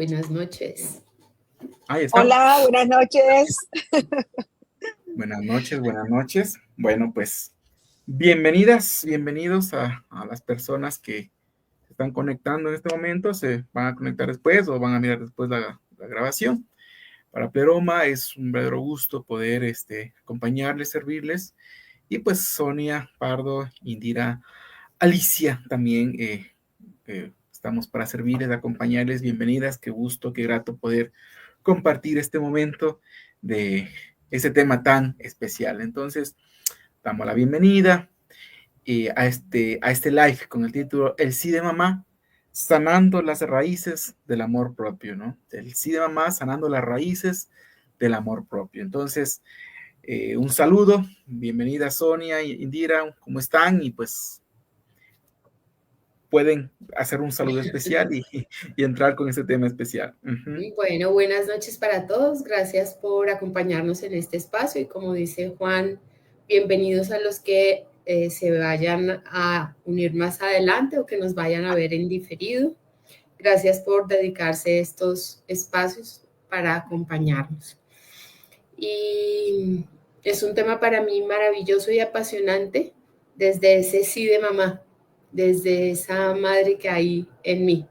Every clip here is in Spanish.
buenas noches. Ahí está. Hola, buenas noches. Buenas noches, buenas noches. Bueno, pues bienvenidas, bienvenidos a las personas que se están conectando en este momento, se van a conectar después o van a mirar después la grabación. Para Pleroma es un verdadero gusto poder acompañarles, servirles. Y pues Sonia, Pardo, Indira, Alicia también estamos para servirles, acompañarles. Bienvenidas, qué gusto, qué grato poder compartir este momento de ese tema tan especial. Entonces, damos la bienvenida a este live con el título El sí de mamá, sanando las raíces del amor propio, ¿no? El sí de mamá, sanando las raíces del amor propio. Entonces, un saludo, bienvenida Sonia, Indira, ¿cómo están? Y pues pueden hacer un saludo especial y entrar con ese tema especial. Bueno, buenas noches para todos. Gracias por acompañarnos en este espacio y como dice Juan, bienvenidos a los que se vayan a unir más adelante o que nos vayan a ver en diferido. Gracias por dedicarse a estos espacios para acompañarnos. Y es un tema para mí maravilloso y apasionante desde ese sí de mamá, desde esa madre que hay en mí.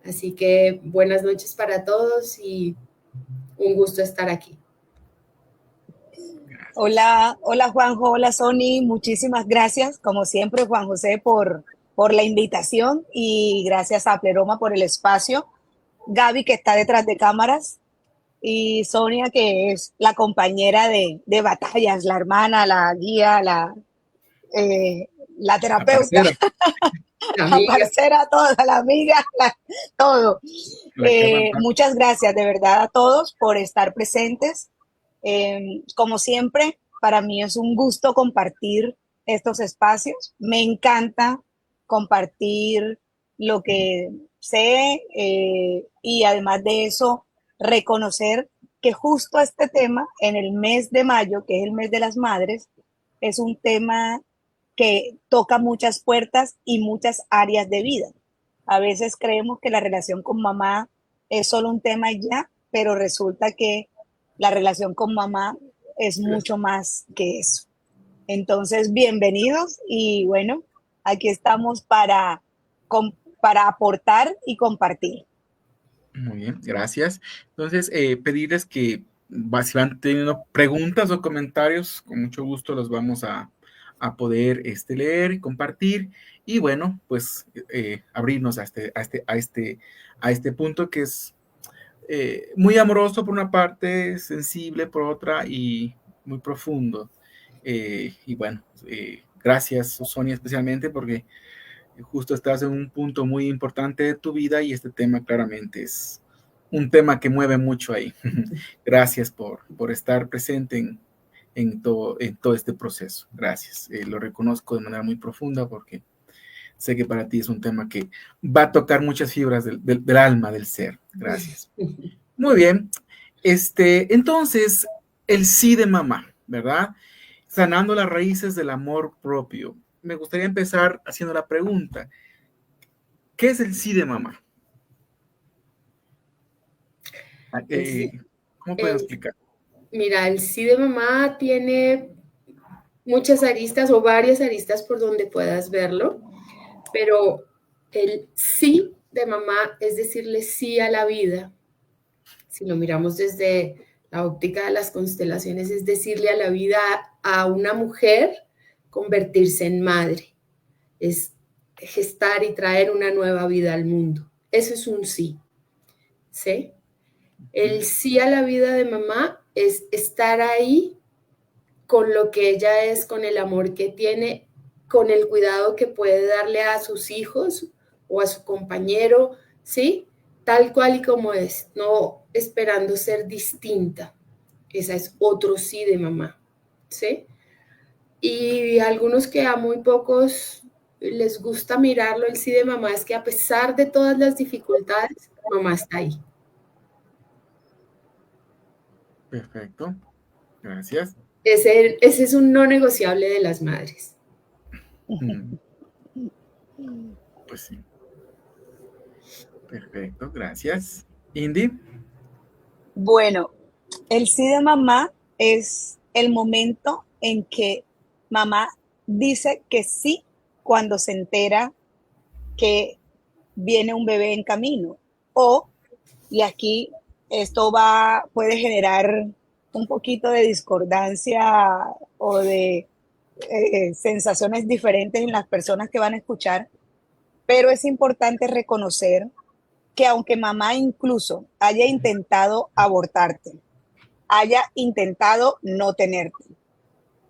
Así que buenas noches para todos y un gusto estar aquí. Hola, hola Juanjo, hola Sony, muchísimas gracias, como siempre Juan José por la invitación y gracias a Pleroma por el espacio, Gaby que está detrás de cámaras y Sonia que es la compañera de batallas, la hermana, la guía, la terapeuta, la parcera, toda, la amiga, todo. Muchas gracias de verdad a todos por estar presentes. Como siempre, para mí es un gusto compartir estos espacios. Me encanta compartir lo que sé y además de eso, reconocer que justo este tema, en el mes de mayo, que es el mes de las madres, es un tema que toca muchas puertas y muchas áreas de vida. A veces creemos que la relación con mamá es solo un tema y ya, pero resulta que la relación con mamá es mucho más que eso. Entonces, bienvenidos y bueno, aquí estamos para aportar y compartir. Muy bien, gracias. Entonces, pedirles que si van teniendo preguntas o comentarios, con mucho gusto los vamos a poder leer y compartir. Y bueno, pues abrirnos a este punto que es muy amoroso por una parte, sensible por otra y muy profundo. Y bueno, gracias Sonia especialmente porque justo estás en un punto muy importante de tu vida y este tema claramente es un tema que mueve mucho ahí. Gracias por estar presente en todo este proceso. Gracias. Lo reconozco de manera muy profunda porque sé que para ti es un tema que va a tocar muchas fibras del alma, del ser. Gracias. Muy bien. Entonces, el sí de mamá, ¿verdad? Sanando las raíces del amor propio. Me gustaría empezar haciendo la pregunta. ¿Qué es el sí de mamá? ¿Cómo puedo explicar? Mira, el sí de mamá tiene muchas aristas o varias aristas por donde puedas verlo, pero el sí de mamá es decirle sí a la vida. Si lo miramos desde la óptica de las constelaciones, es decirle a la vida a una mujer convertirse en madre, es gestar y traer una nueva vida al mundo. Eso es un sí. ¿Sí? El sí a la vida de mamá es estar ahí con lo que ella es, con el amor que tiene, con el cuidado que puede darle a sus hijos o a su compañero, ¿sí? Tal cual y como es, no esperando ser distinta. Esa es otro sí de mamá, ¿sí? Y algunos que a muy pocos les gusta mirarlo, el sí de mamá, es que a pesar de todas las dificultades, mamá está ahí. Perfecto, gracias. Ese es un no negociable de las madres. Pues sí. Perfecto, gracias. Indy. Bueno, el sí de mamá es el momento en que mamá dice que sí cuando se entera que viene un bebé en camino. O, y aquí esto puede generar un poquito de discordancia o de sensaciones diferentes en las personas que van a escuchar, pero es importante reconocer que aunque mamá incluso haya intentado abortarte, haya intentado no tenerte,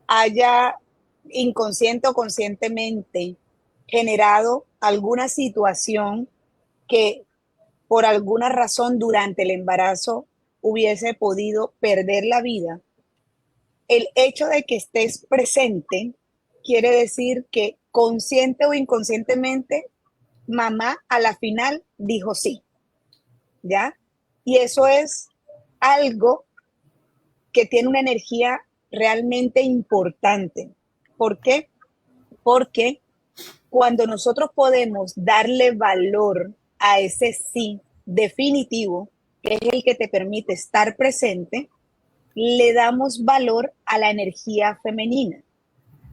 haya inconsciente o conscientemente generado alguna situación que por alguna razón durante el embarazo hubiese podido perder la vida, el hecho de que estés presente quiere decir que consciente o inconscientemente, mamá a la final dijo sí, ¿ya? Y eso es algo que tiene una energía realmente importante. ¿Por qué? Porque cuando nosotros podemos darle valor a ese sí definitivo, que es el que te permite estar presente, le damos valor a la energía femenina.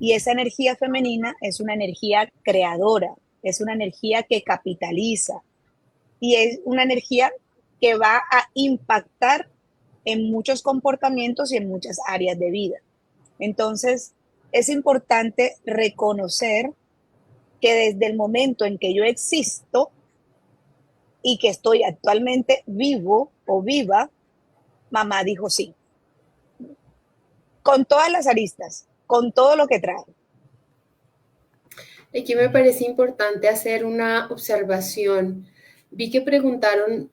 Y esa energía femenina es una energía creadora, es una energía que capitaliza y es una energía que va a impactar en muchos comportamientos y en muchas áreas de vida. Entonces, es importante reconocer que desde el momento en que yo existo y que estoy actualmente vivo o viva, mamá dijo sí, con todas las aristas, con todo lo que trae. Aquí me parece importante hacer una observación. Vi que preguntaron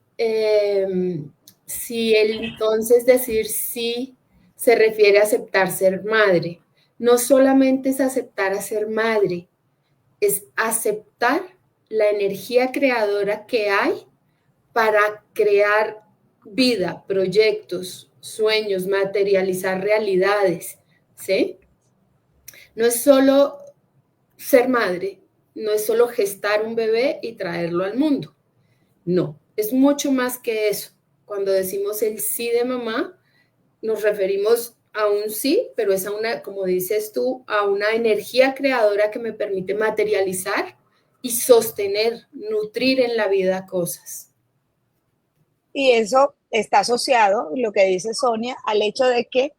si el entonces decir sí se refiere a aceptar ser madre. No solamente es aceptar a ser madre, es aceptar la energía creadora que hay para crear vida, proyectos, sueños, materializar realidades, ¿sí? No es solo ser madre, no es solo gestar un bebé y traerlo al mundo. No, es mucho más que eso. Cuando decimos el sí de mamá, nos referimos a un sí, pero es a una, como dices tú, a una energía creadora que me permite materializar y sostener, nutrir en la vida cosas. Y eso está asociado, lo que dice Sonia, al hecho de que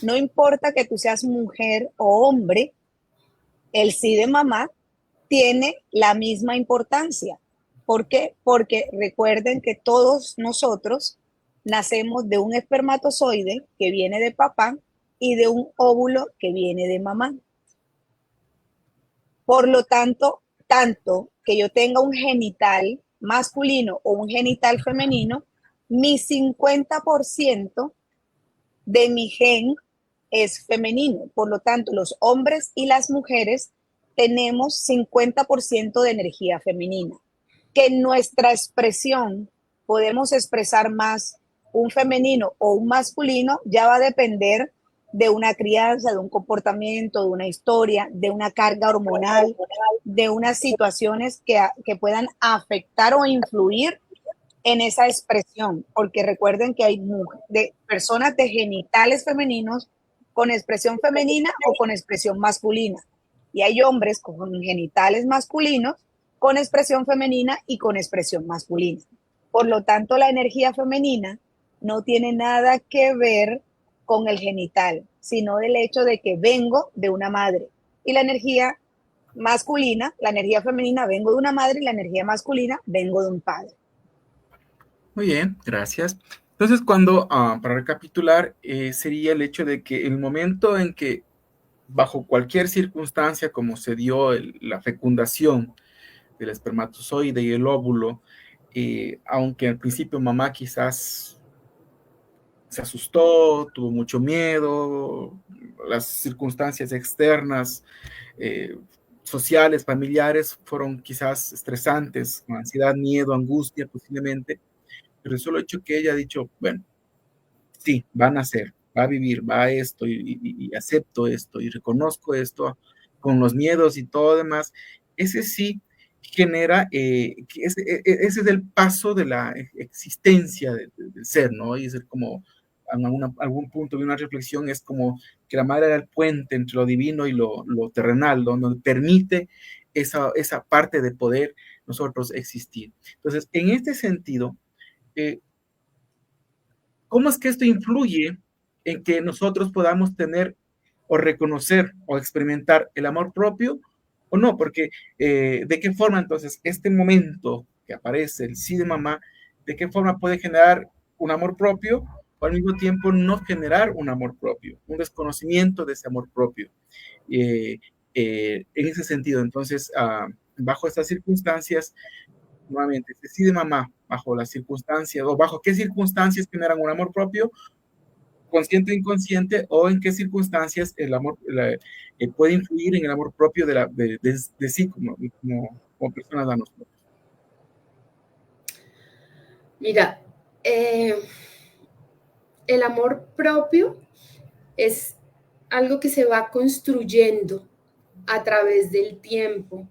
no importa que tú seas mujer o hombre, el sí de mamá tiene la misma importancia. ¿Por qué? Porque recuerden que todos nosotros nacemos de un espermatozoide que viene de papá y de un óvulo que viene de mamá. Por lo tanto, tanto que yo tenga un genital masculino o un genital femenino, mi 50% de mi gen es femenino. Por lo tanto, los hombres y las mujeres tenemos 50% de energía femenina. Que en nuestra expresión podemos expresar más un femenino o un masculino ya va a depender de una crianza, de un comportamiento, de una historia, de una carga hormonal, de unas situaciones que puedan afectar o influir en esa expresión, porque recuerden que hay personas de genitales femeninos con expresión femenina o con expresión masculina, y hay hombres con genitales masculinos con expresión femenina y con expresión masculina. Por lo tanto, la energía femenina no tiene nada que ver con el genital, sino del hecho de que vengo de una madre. Y la energía masculina, la energía femenina, vengo de una madre, y la energía masculina, vengo de un padre. Muy bien, gracias. Entonces, para recapitular, sería el hecho de que el momento en que, bajo cualquier circunstancia, como se dio la fecundación del espermatozoide y el óvulo, aunque al principio mamá quizás se asustó, tuvo mucho miedo, las circunstancias externas, eh, sociales, familiares, fueron quizás estresantes, con ansiedad, miedo, angustia posiblemente, pero el solo hecho que ella ha dicho, bueno, sí, va a nacer, va a vivir, va a esto, y acepto esto, y reconozco esto, con los miedos y todo demás, ese sí genera, que ese es el paso de la existencia del ser, ¿no? Y es como, en algún punto de una reflexión, es como que la madre era el puente entre lo divino y lo terrenal, donde permite esa parte de poder nosotros existir. Entonces, en este sentido, ¿cómo es que esto influye en que nosotros podamos tener o reconocer o experimentar el amor propio o no? Porque ¿de qué forma entonces este momento que aparece, el sí de mamá, de qué forma puede generar un amor propio o al mismo tiempo no generar un amor propio, un desconocimiento de ese amor propio? En ese sentido, entonces, bajo estas circunstancias, nuevamente, se decide mamá bajo las circunstancias o bajo qué circunstancias generan un amor propio, consciente o inconsciente, o en qué circunstancias el amor puede influir en el amor propio de sí como personas a nosotros. Mira, el amor propio es algo que se va construyendo a través del tiempo.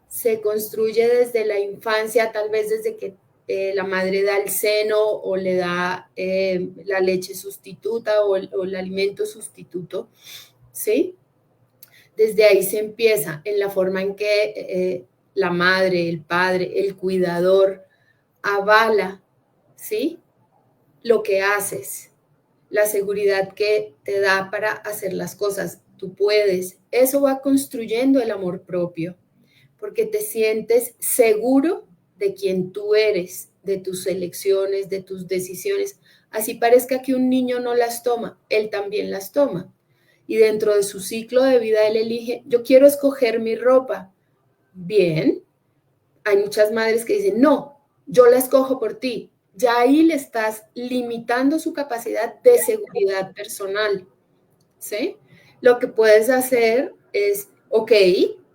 Se construye desde la infancia, tal vez desde que la madre da el seno o le da la leche sustituta o el alimento sustituto, ¿sí? Desde ahí se empieza en la forma en que la madre, el padre, el cuidador avala, ¿sí? Lo que haces, la seguridad que te da para hacer las cosas. Tú puedes. Eso va construyendo el amor propio, porque te sientes seguro de quién tú eres, de tus elecciones, de tus decisiones. Así parezca que un niño no las toma, él también las toma. Y dentro de su ciclo de vida, él elige, yo quiero escoger mi ropa. Bien, hay muchas madres que dicen, no, yo la escojo por ti. Ya ahí le estás limitando su capacidad de seguridad personal, ¿sí? Lo que puedes hacer es, ok,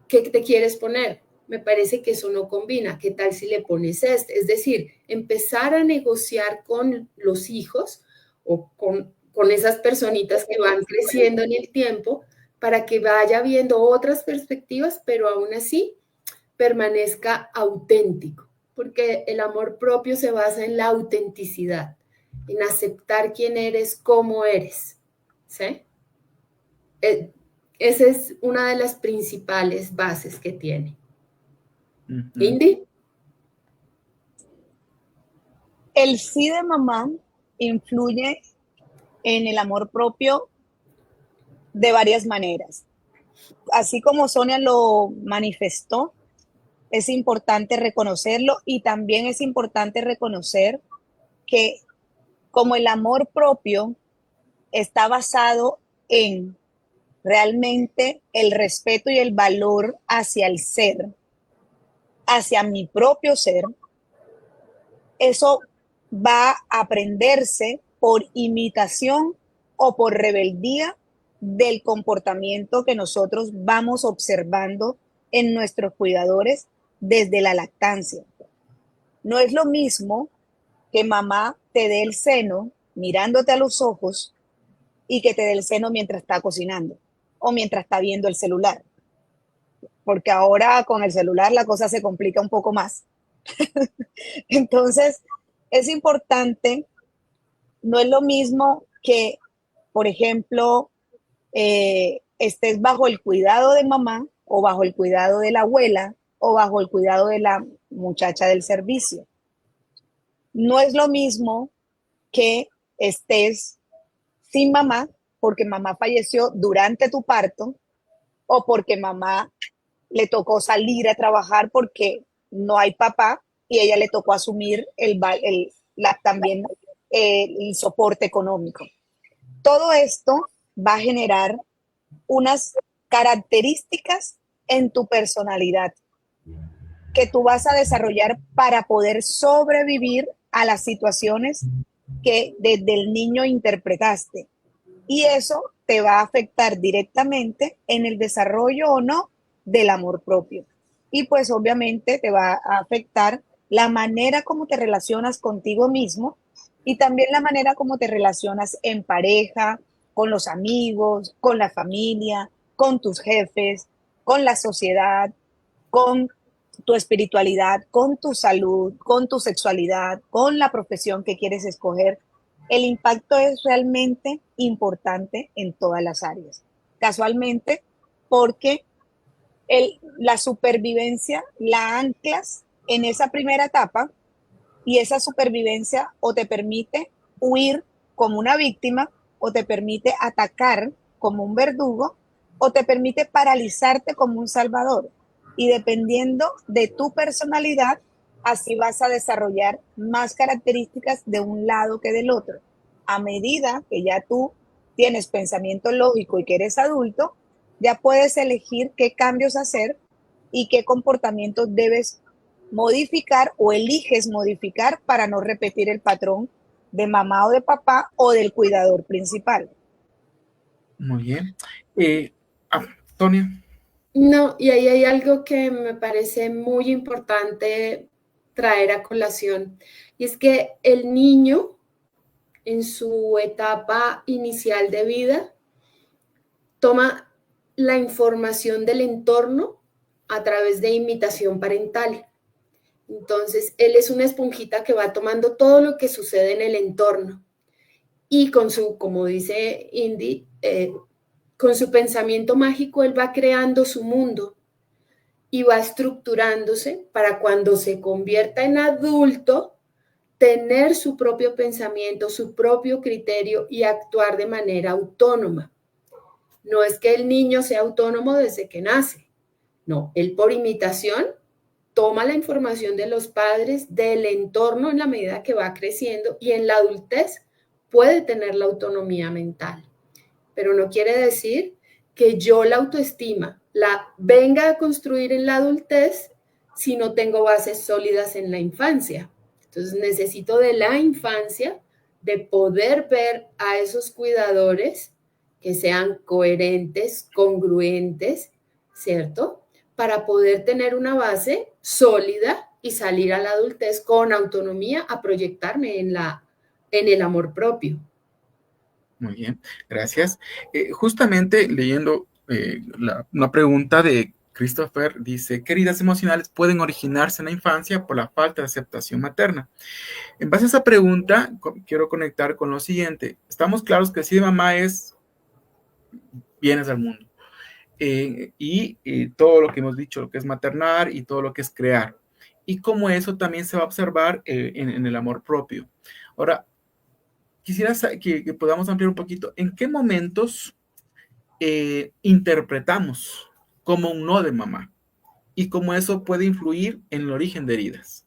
¿qué te quieres poner? Me parece que eso no combina. ¿Qué tal si le pones este? Es decir, empezar a negociar con los hijos o con esas personitas que van creciendo en el tiempo para que vaya viendo otras perspectivas, pero aún así permanezca auténtico, porque el amor propio se basa en la autenticidad, en aceptar quién eres, cómo eres, ¿sí? Esa es una de las principales bases que tiene. Indy. El sí de mamá influye en el amor propio de varias maneras. Así como Sonia lo manifestó, es importante reconocerlo y también es importante reconocer que como el amor propio está basado en realmente el respeto y el valor hacia el ser, hacia mi propio ser, eso va a aprenderse por imitación o por rebeldía del comportamiento que nosotros vamos observando en nuestros cuidadores desde la lactancia. No es lo mismo que mamá te dé el seno mirándote a los ojos y que te dé el seno mientras está cocinando o mientras está viendo el celular. Porque ahora con el celular la cosa se complica un poco más. Entonces, es importante, no es lo mismo que, por ejemplo, estés bajo el cuidado de mamá o bajo el cuidado de la abuela o bajo el cuidado de la muchacha del servicio. No es lo mismo que estés sin mamá porque mamá falleció durante tu parto o porque mamá le tocó salir a trabajar porque no hay papá y ella le tocó asumir también el soporte económico. Todo esto va a generar unas características en tu personalidad que tú vas a desarrollar para poder sobrevivir a las situaciones que desde el niño interpretaste. Y eso te va a afectar directamente en el desarrollo o no del amor propio. Y pues obviamente te va a afectar la manera como te relacionas contigo mismo y también la manera como te relacionas en pareja, con los amigos, con la familia, con tus jefes, con la sociedad, con tu espiritualidad, con tu salud, con tu sexualidad, con la profesión que quieres escoger, el impacto es realmente importante en todas las áreas. Casualmente, porque la supervivencia la anclas en esa primera etapa y esa supervivencia o te permite huir como una víctima o te permite atacar como un verdugo o te permite paralizarte como un salvador. Y dependiendo de tu personalidad, así vas a desarrollar más características de un lado que del otro. A medida que ya tú tienes pensamiento lógico y que eres adulto, ya puedes elegir qué cambios hacer y qué comportamientos debes modificar o eliges modificar para no repetir el patrón de mamá o de papá o del cuidador principal. Muy bien. Tonia. No, y ahí hay algo que me parece muy importante traer a colación, y es que el niño en su etapa inicial de vida toma la información del entorno a través de imitación parental. Entonces, él es una esponjita que va tomando todo lo que sucede en el entorno y con su, como dice Indy, con su pensamiento mágico, él va creando su mundo y va estructurándose para cuando se convierta en adulto, tener su propio pensamiento, su propio criterio y actuar de manera autónoma. No es que el niño sea autónomo desde que nace, no, él por imitación toma la información de los padres, del entorno en la medida que va creciendo y en la adultez puede tener la autonomía mental. Pero no quiere decir que yo la autoestima la venga a construir en la adultez si no tengo bases sólidas en la infancia. Entonces necesito de la infancia de poder ver a esos cuidadores que sean coherentes, congruentes, ¿cierto? Para poder tener una base sólida y salir a la adultez con autonomía a proyectarme en el amor propio. Muy bien, gracias. Justamente leyendo una pregunta de Christopher, dice, ¿qué heridas emocionales pueden originarse en la infancia por la falta de aceptación materna? En base a esa pregunta, quiero conectar con lo siguiente. Estamos claros que si de mamá es, vienes al mundo. Y todo lo que hemos dicho, lo que es maternar y todo lo que es crear. Y cómo eso también se va a observar en el amor propio. Ahora, quisiera que podamos ampliar un poquito. ¿En qué momentos interpretamos como un no de mamá? Y cómo eso puede influir en el origen de heridas.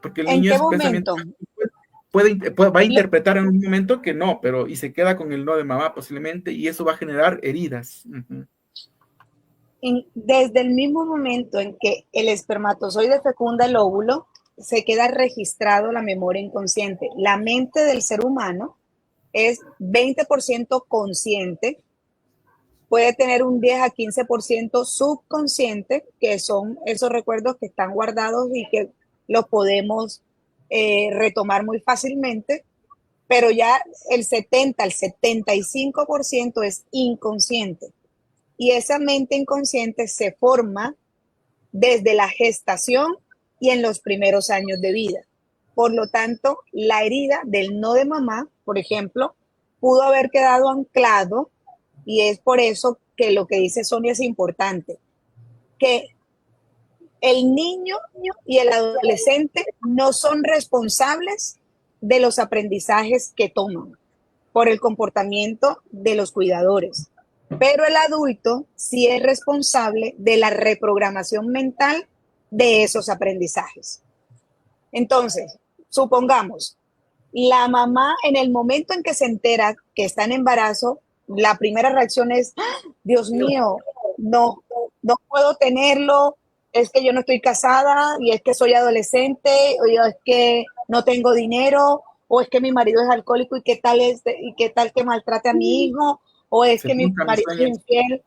Porque el niño ¿En qué es un pensamiento... momento? Va a interpretar en un momento que no, pero y se queda con el no de mamá posiblemente, y eso va a generar heridas. Uh-huh. Desde el mismo momento en que el espermatozoide fecunda el óvulo, se queda registrado la memoria inconsciente. La mente del ser humano es 20% consciente, puede tener un 10 a 15% subconsciente, que son esos recuerdos que están guardados y que los podemos retomar muy fácilmente, pero ya el 70 al 75% es inconsciente. Y esa mente inconsciente se forma desde la gestación y en los primeros años de vida. Por lo tanto, la herida del no de mamá, por ejemplo, pudo haber quedado anclado, y es por eso que lo que dice Sonia es importante, que el niño y el adolescente no son responsables de los aprendizajes que toman por el comportamiento de los cuidadores, pero el adulto sí es responsable de la reprogramación mental de esos aprendizajes. Entonces, supongamos, la mamá en el momento en que se entera que está en embarazo, la primera reacción es, Dios mío, no puedo tenerlo, es que yo no estoy casada, y es que soy adolescente, o es que no tengo dinero, o es que mi marido es alcohólico y qué tal que maltrate a mi hijo, o es que mi marido es infiel.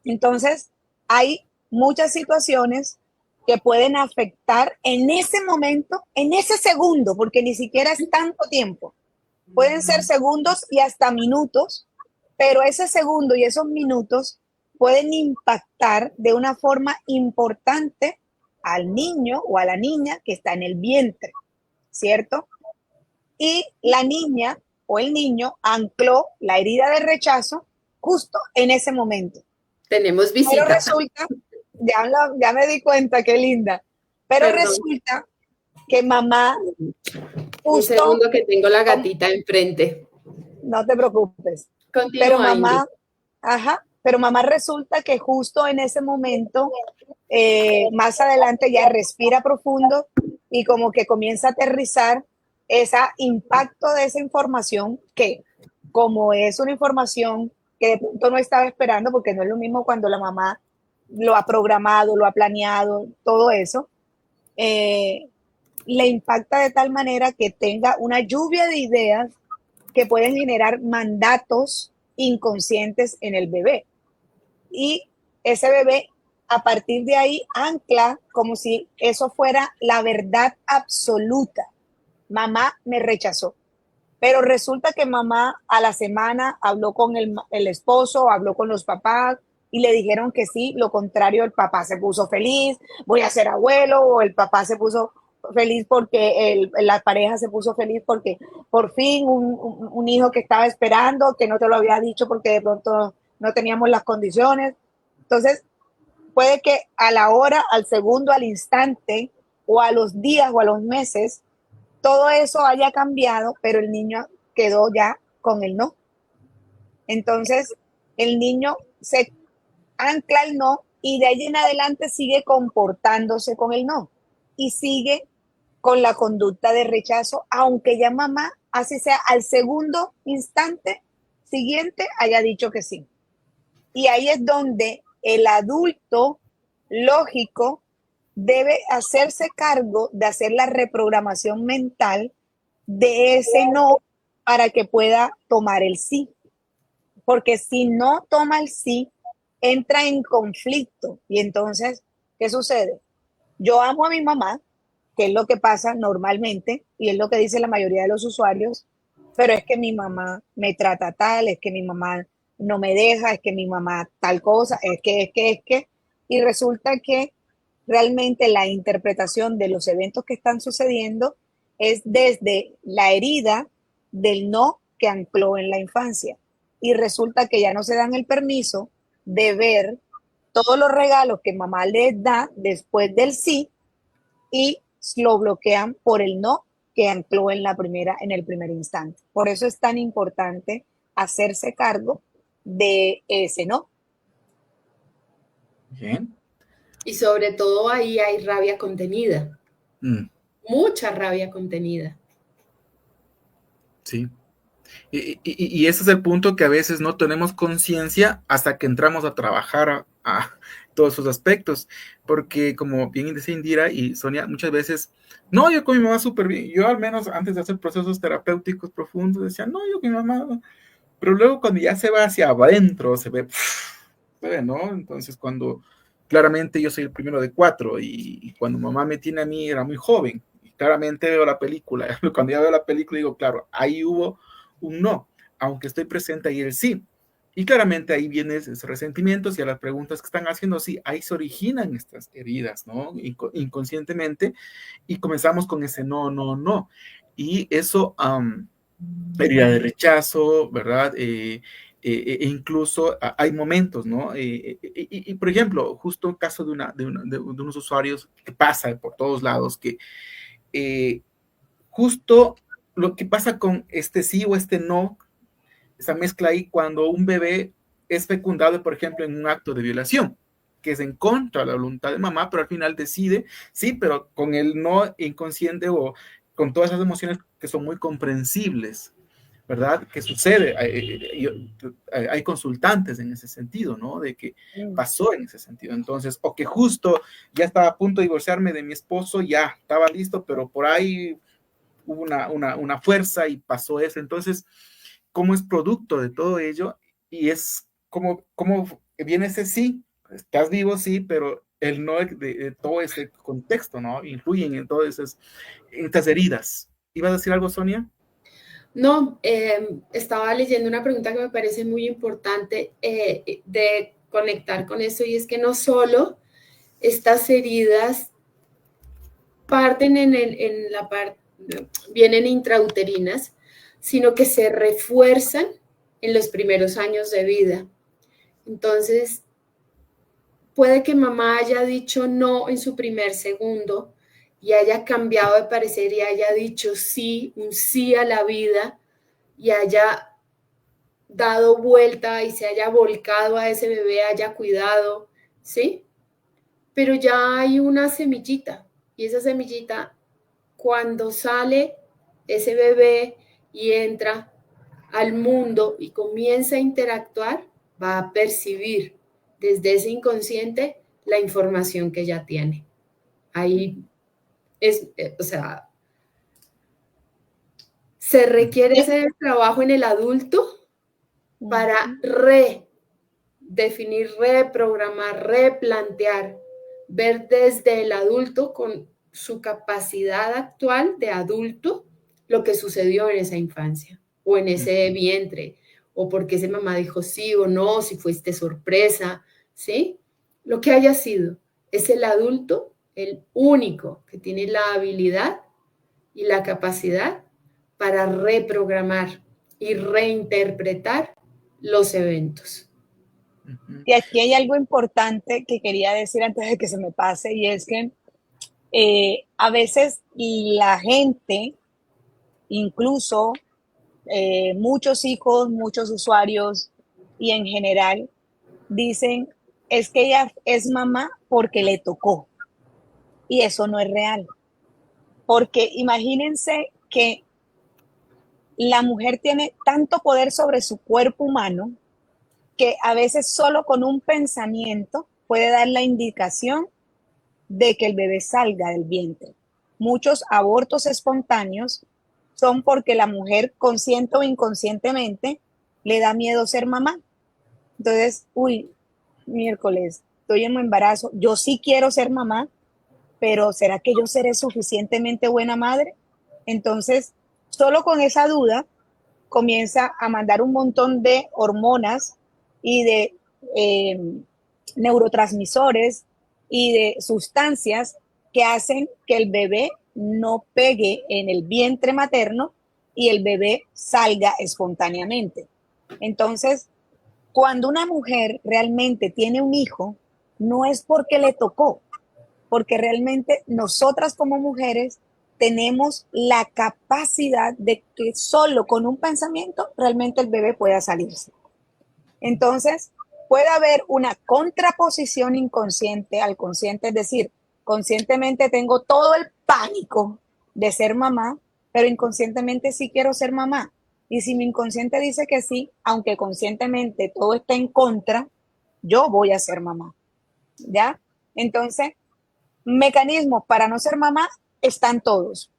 Entonces, hay muchas situaciones que pueden afectar en ese momento, en ese segundo, porque ni siquiera es tanto tiempo. Pueden ser segundos y hasta minutos, pero ese segundo y esos minutos pueden impactar de una forma importante al niño o a la niña que está en el vientre, ¿cierto? Y la niña o el niño ancló la herida de rechazo justo en ese momento. Tenemos visita. Pero resulta, ya me di cuenta, qué linda, pero Perdón. resulta que mamá justo, un segundo que tengo la gatita enfrente. No te preocupes. Continúa, pero mamá, pero mamá resulta que justo en ese momento, más adelante ya respira profundo y como que comienza a aterrizar ese impacto de esa información que, como es una información que de pronto no estaba esperando, porque no es lo mismo cuando la mamá lo ha programado, lo ha planeado, todo eso, le impacta de tal manera que tenga una lluvia de ideas que pueden generar mandatos inconscientes en el bebé. Y ese bebé, a partir de ahí, ancla como si eso fuera la verdad absoluta. Mamá me rechazó. Pero resulta que mamá a la semana habló con el esposo, habló con los papás y le dijeron que sí, lo contrario, el papá se puso feliz, voy a ser abuelo, o el papá se puso feliz porque la pareja se puso feliz porque por fin un hijo que estaba esperando, que no te lo había dicho porque de pronto no teníamos las condiciones. Entonces, puede que a la hora, al segundo, al instante, o a los días o a los meses, todo eso haya cambiado, pero el niño quedó ya con el no. Entonces, el niño se ancla el no y de ahí en adelante sigue comportándose con el no y sigue con la conducta de rechazo, aunque ya mamá, así sea al segundo instante siguiente, haya dicho que sí. Y ahí es donde el adulto lógico debe hacerse cargo de hacer la reprogramación mental de ese no para que pueda tomar el sí. Porque si no toma el sí, entra en conflicto. Y entonces, ¿qué sucede? Yo amo a mi mamá, que es lo que pasa normalmente, y es lo que dice la mayoría de los usuarios, pero es que mi mamá me trata tal, es que mi mamá no me deja, es que mi mamá tal cosa, es que, y resulta que realmente la interpretación de los eventos que están sucediendo es desde la herida del no que ancló en la infancia. Y resulta que ya no se dan el permiso de ver todos los regalos que mamá les da después del sí y lo bloquean por el no que ancló en el primer instante. Por eso es tan importante hacerse cargo de ese no. Bien. Y sobre todo ahí hay rabia contenida. Mucha rabia contenida. Sí. Y ese es el punto que a veces no tenemos conciencia hasta que entramos a trabajar a todos esos aspectos, porque como bien decía Indira y Sonia, muchas veces, no, yo con mi mamá súper bien, yo al menos antes de hacer procesos terapéuticos profundos decía, no, yo con mi mamá, pero luego cuando ya se va hacia adentro, se ve, ¿no? Entonces cuando claramente yo soy el primero de 4 y cuando mamá me tiene a mí era muy joven, y claramente veo la película, cuando ya veo la película digo, claro, ahí hubo un no, aunque estoy presente ahí el sí. Y claramente ahí vienen esos resentimientos y a las preguntas que están haciendo, sí, ahí se originan estas heridas, ¿no? Inconscientemente, y comenzamos con ese no, no, no. Y eso, herida de rechazo, ¿verdad? Incluso hay momentos, ¿no? Y, por ejemplo, justo un caso de unos usuarios que pasa por todos lados, que justo lo que pasa con este sí o este no, esa mezcla ahí cuando un bebé es fecundado, por ejemplo, en un acto de violación, que es en contra de la voluntad de mamá, pero al final decide, sí, pero con el no inconsciente o con todas esas emociones que son muy comprensibles, ¿verdad? ¿Qué sucede? Hay consultantes en ese sentido, ¿no? De que pasó en ese sentido. Entonces, o que justo ya estaba a punto de divorciarme de mi esposo, ya estaba listo, pero por ahí hubo una fuerza y pasó eso. Entonces, ¿cómo es producto de todo ello? Y es como viene ese sí, estás vivo, sí, pero el no de todo ese contexto, ¿no? Influyen en todas estas heridas. ¿Ibas a decir algo, Sonia? No, estaba leyendo una pregunta que me parece muy importante de conectar con eso, y es que no solo estas heridas parten vienen intrauterinas, sino que se refuerzan en los primeros años de vida. Entonces, puede que mamá haya dicho no en su primer segundo y haya cambiado de parecer y haya dicho sí, un sí a la vida, y haya dado vuelta y se haya volcado a ese bebé, haya cuidado, ¿sí? Pero ya hay una semillita, y esa semillita, cuando sale ese bebé y entra al mundo y comienza a interactuar, va a percibir desde ese inconsciente la información que ya tiene. Ahí o sea, se requiere ese trabajo en el adulto para redefinir, reprogramar, replantear, ver desde el adulto con su capacidad actual de adulto lo que sucedió en esa infancia o en ese vientre, o porque esa mamá dijo sí o no, si fuiste sorpresa, ¿sí? Lo que haya sido, es el adulto el único que tiene la habilidad y la capacidad para reprogramar y reinterpretar los eventos. Y aquí hay algo importante que quería decir antes de que se me pase, y es que a veces la gente, incluso muchos hijos, muchos usuarios y en general, dicen, es que ella es mamá porque le tocó. Y eso no es real. Porque imagínense que la mujer tiene tanto poder sobre su cuerpo humano que a veces solo con un pensamiento puede dar la indicación de que el bebé salga del vientre. Muchos abortos espontáneos son porque la mujer, consciente o inconscientemente, le da miedo ser mamá. Entonces, miércoles, estoy en mi embarazo, yo sí quiero ser mamá, pero ¿será que yo seré suficientemente buena madre? Entonces, solo con esa duda comienza a mandar un montón de hormonas y de neurotransmisores y de sustancias que hacen que el bebé no pegue en el vientre materno y el bebé salga espontáneamente. Entonces, cuando una mujer realmente tiene un hijo, no es porque le tocó, porque realmente nosotras como mujeres tenemos la capacidad de que solo con un pensamiento realmente el bebé pueda salirse. Entonces, puede haber una contraposición inconsciente al consciente, es decir, conscientemente tengo todo el pánico de ser mamá, pero inconscientemente sí quiero ser mamá. Y si mi inconsciente dice que sí, aunque conscientemente todo está en contra, yo voy a ser mamá. ¿Ya? Entonces, mecanismos para no ser mamá están todos.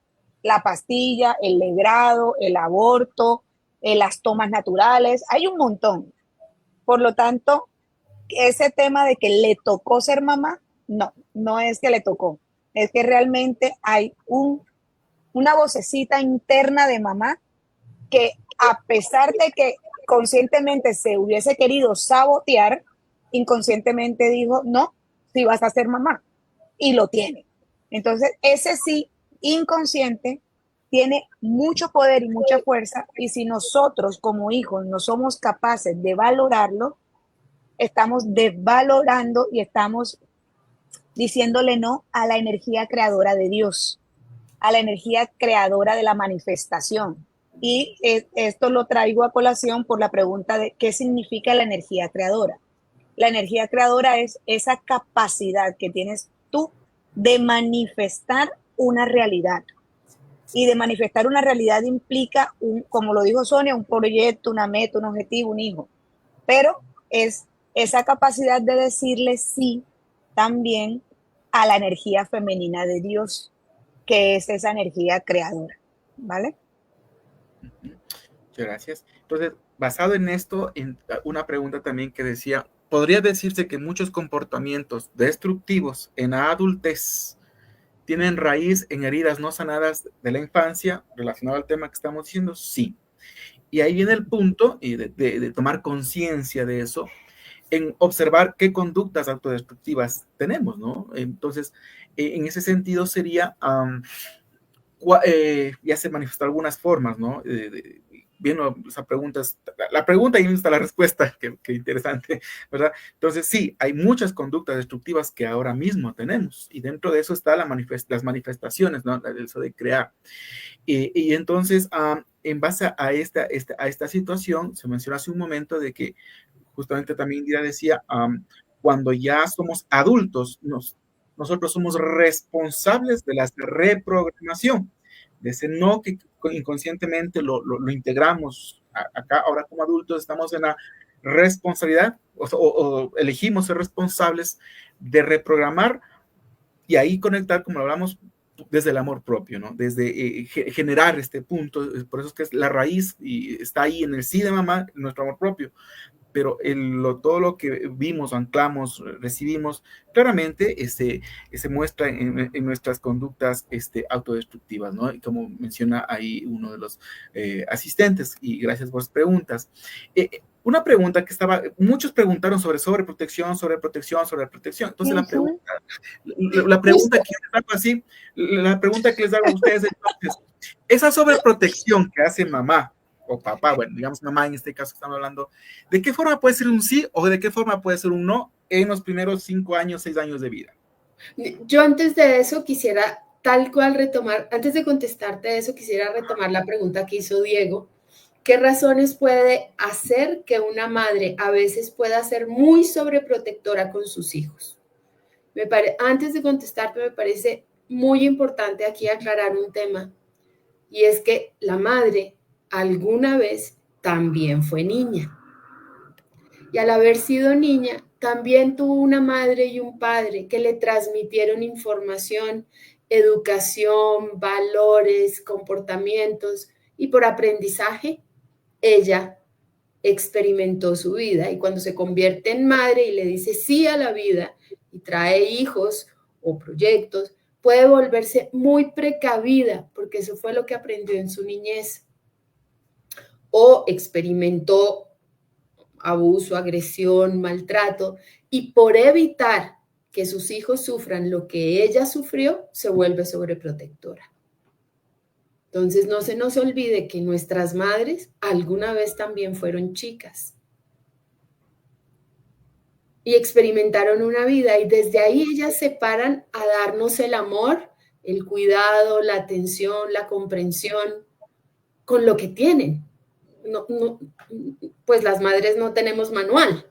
La pastilla, el legrado, el aborto, las tomas naturales, hay un montón. Por lo tanto, ese tema de que le tocó ser mamá, no es que le tocó, es que realmente hay una vocecita interna de mamá que, a pesar de que conscientemente se hubiese querido sabotear, inconscientemente dijo, no, si vas a ser mamá, y lo tiene. Entonces, ese sí, inconsciente, tiene mucho poder y mucha fuerza, y si nosotros como hijos no somos capaces de valorarlo, estamos desvalorando y estamos diciéndole no a la energía creadora de Dios, a la energía creadora de la manifestación. Y esto lo traigo a colación por la pregunta de qué significa la energía creadora. La energía creadora es esa capacidad que tienes tú de manifestar una realidad. Y de manifestar una realidad implica, como lo dijo Sonia, un proyecto, una meta, un objetivo, un hijo. Pero es esa capacidad de decirle sí también a la energía femenina de Dios, que es esa energía creadora. ¿Vale? Muchas gracias. Entonces, basado en esto, en una pregunta también que decía, ¿podría decirse que muchos comportamientos destructivos en la adultez tienen raíz en heridas no sanadas de la infancia, relacionado al tema que estamos diciendo? Sí. Y ahí viene el punto de tomar conciencia de eso. en observar qué conductas autodestructivas tenemos, ¿no? Entonces, en ese sentido sería, ya se manifestó algunas formas, ¿no? Viendo esa pregunta, la pregunta y está la respuesta, que interesante, ¿verdad? Entonces, sí, hay muchas conductas destructivas que ahora mismo tenemos, y dentro de eso está las manifestaciones, ¿no? Eso de crear. Y entonces, en base a esta situación, se mencionó hace un momento de que justamente también Indira decía, cuando ya somos adultos, nosotros somos responsables de la reprogramación, de ese no que inconscientemente lo integramos acá, ahora como adultos estamos en la responsabilidad o elegimos ser responsables de reprogramar y ahí conectar, como hablamos, desde el amor propio, ¿no? Desde generar este punto, por eso es que es la raíz y está ahí en el sí de mamá, nuestro amor propio, pero todo lo que vimos, anclamos, recibimos, claramente se muestra en nuestras conductas autodestructivas, ¿no? Y como menciona ahí uno de los asistentes, y gracias por las preguntas. Una pregunta que muchos preguntaron sobre sobreprotección. Entonces la pregunta que les hago así, la pregunta que les hago a ustedes entonces, esa sobreprotección que hace mamá, o papá, bueno, digamos mamá en este caso estamos hablando, ¿de qué forma puede ser un sí o de qué forma puede ser un no en los primeros 5 años, 6 años de vida? Yo antes de eso quisiera tal cual retomar, antes de contestarte eso, quisiera retomar la pregunta que hizo Diego. ¿Qué razones puede hacer que una madre a veces pueda ser muy sobreprotectora con sus hijos? Antes de contestarte, me parece muy importante aquí aclarar un tema, y es que la madre alguna vez también fue niña. Y al haber sido niña, también tuvo una madre y un padre que le transmitieron información, educación, valores, comportamientos, y por aprendizaje, ella experimentó su vida. Y cuando se convierte en madre y le dice sí a la vida y trae hijos o proyectos, puede volverse muy precavida porque eso fue lo que aprendió en su niñez o experimentó abuso, agresión, maltrato, y por evitar que sus hijos sufran lo que ella sufrió, se vuelve sobreprotectora. Entonces no se nos olvide que nuestras madres alguna vez también fueron chicas y experimentaron una vida, y desde ahí ellas se paran a darnos el amor, el cuidado, la atención, la comprensión con lo que tienen. Pues las madres no tenemos manual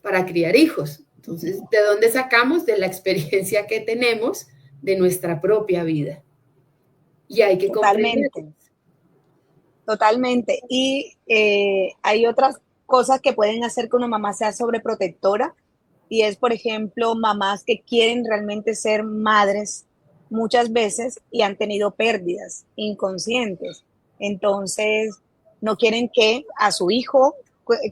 para criar hijos. Entonces, ¿de dónde sacamos? De la experiencia que tenemos de nuestra propia vida. Y hay que comprender. Totalmente. Y hay otras cosas que pueden hacer que una mamá sea sobreprotectora, y es, por ejemplo, mamás que quieren realmente ser madres muchas veces y han tenido pérdidas inconscientes. Entonces, no quieren que a su hijo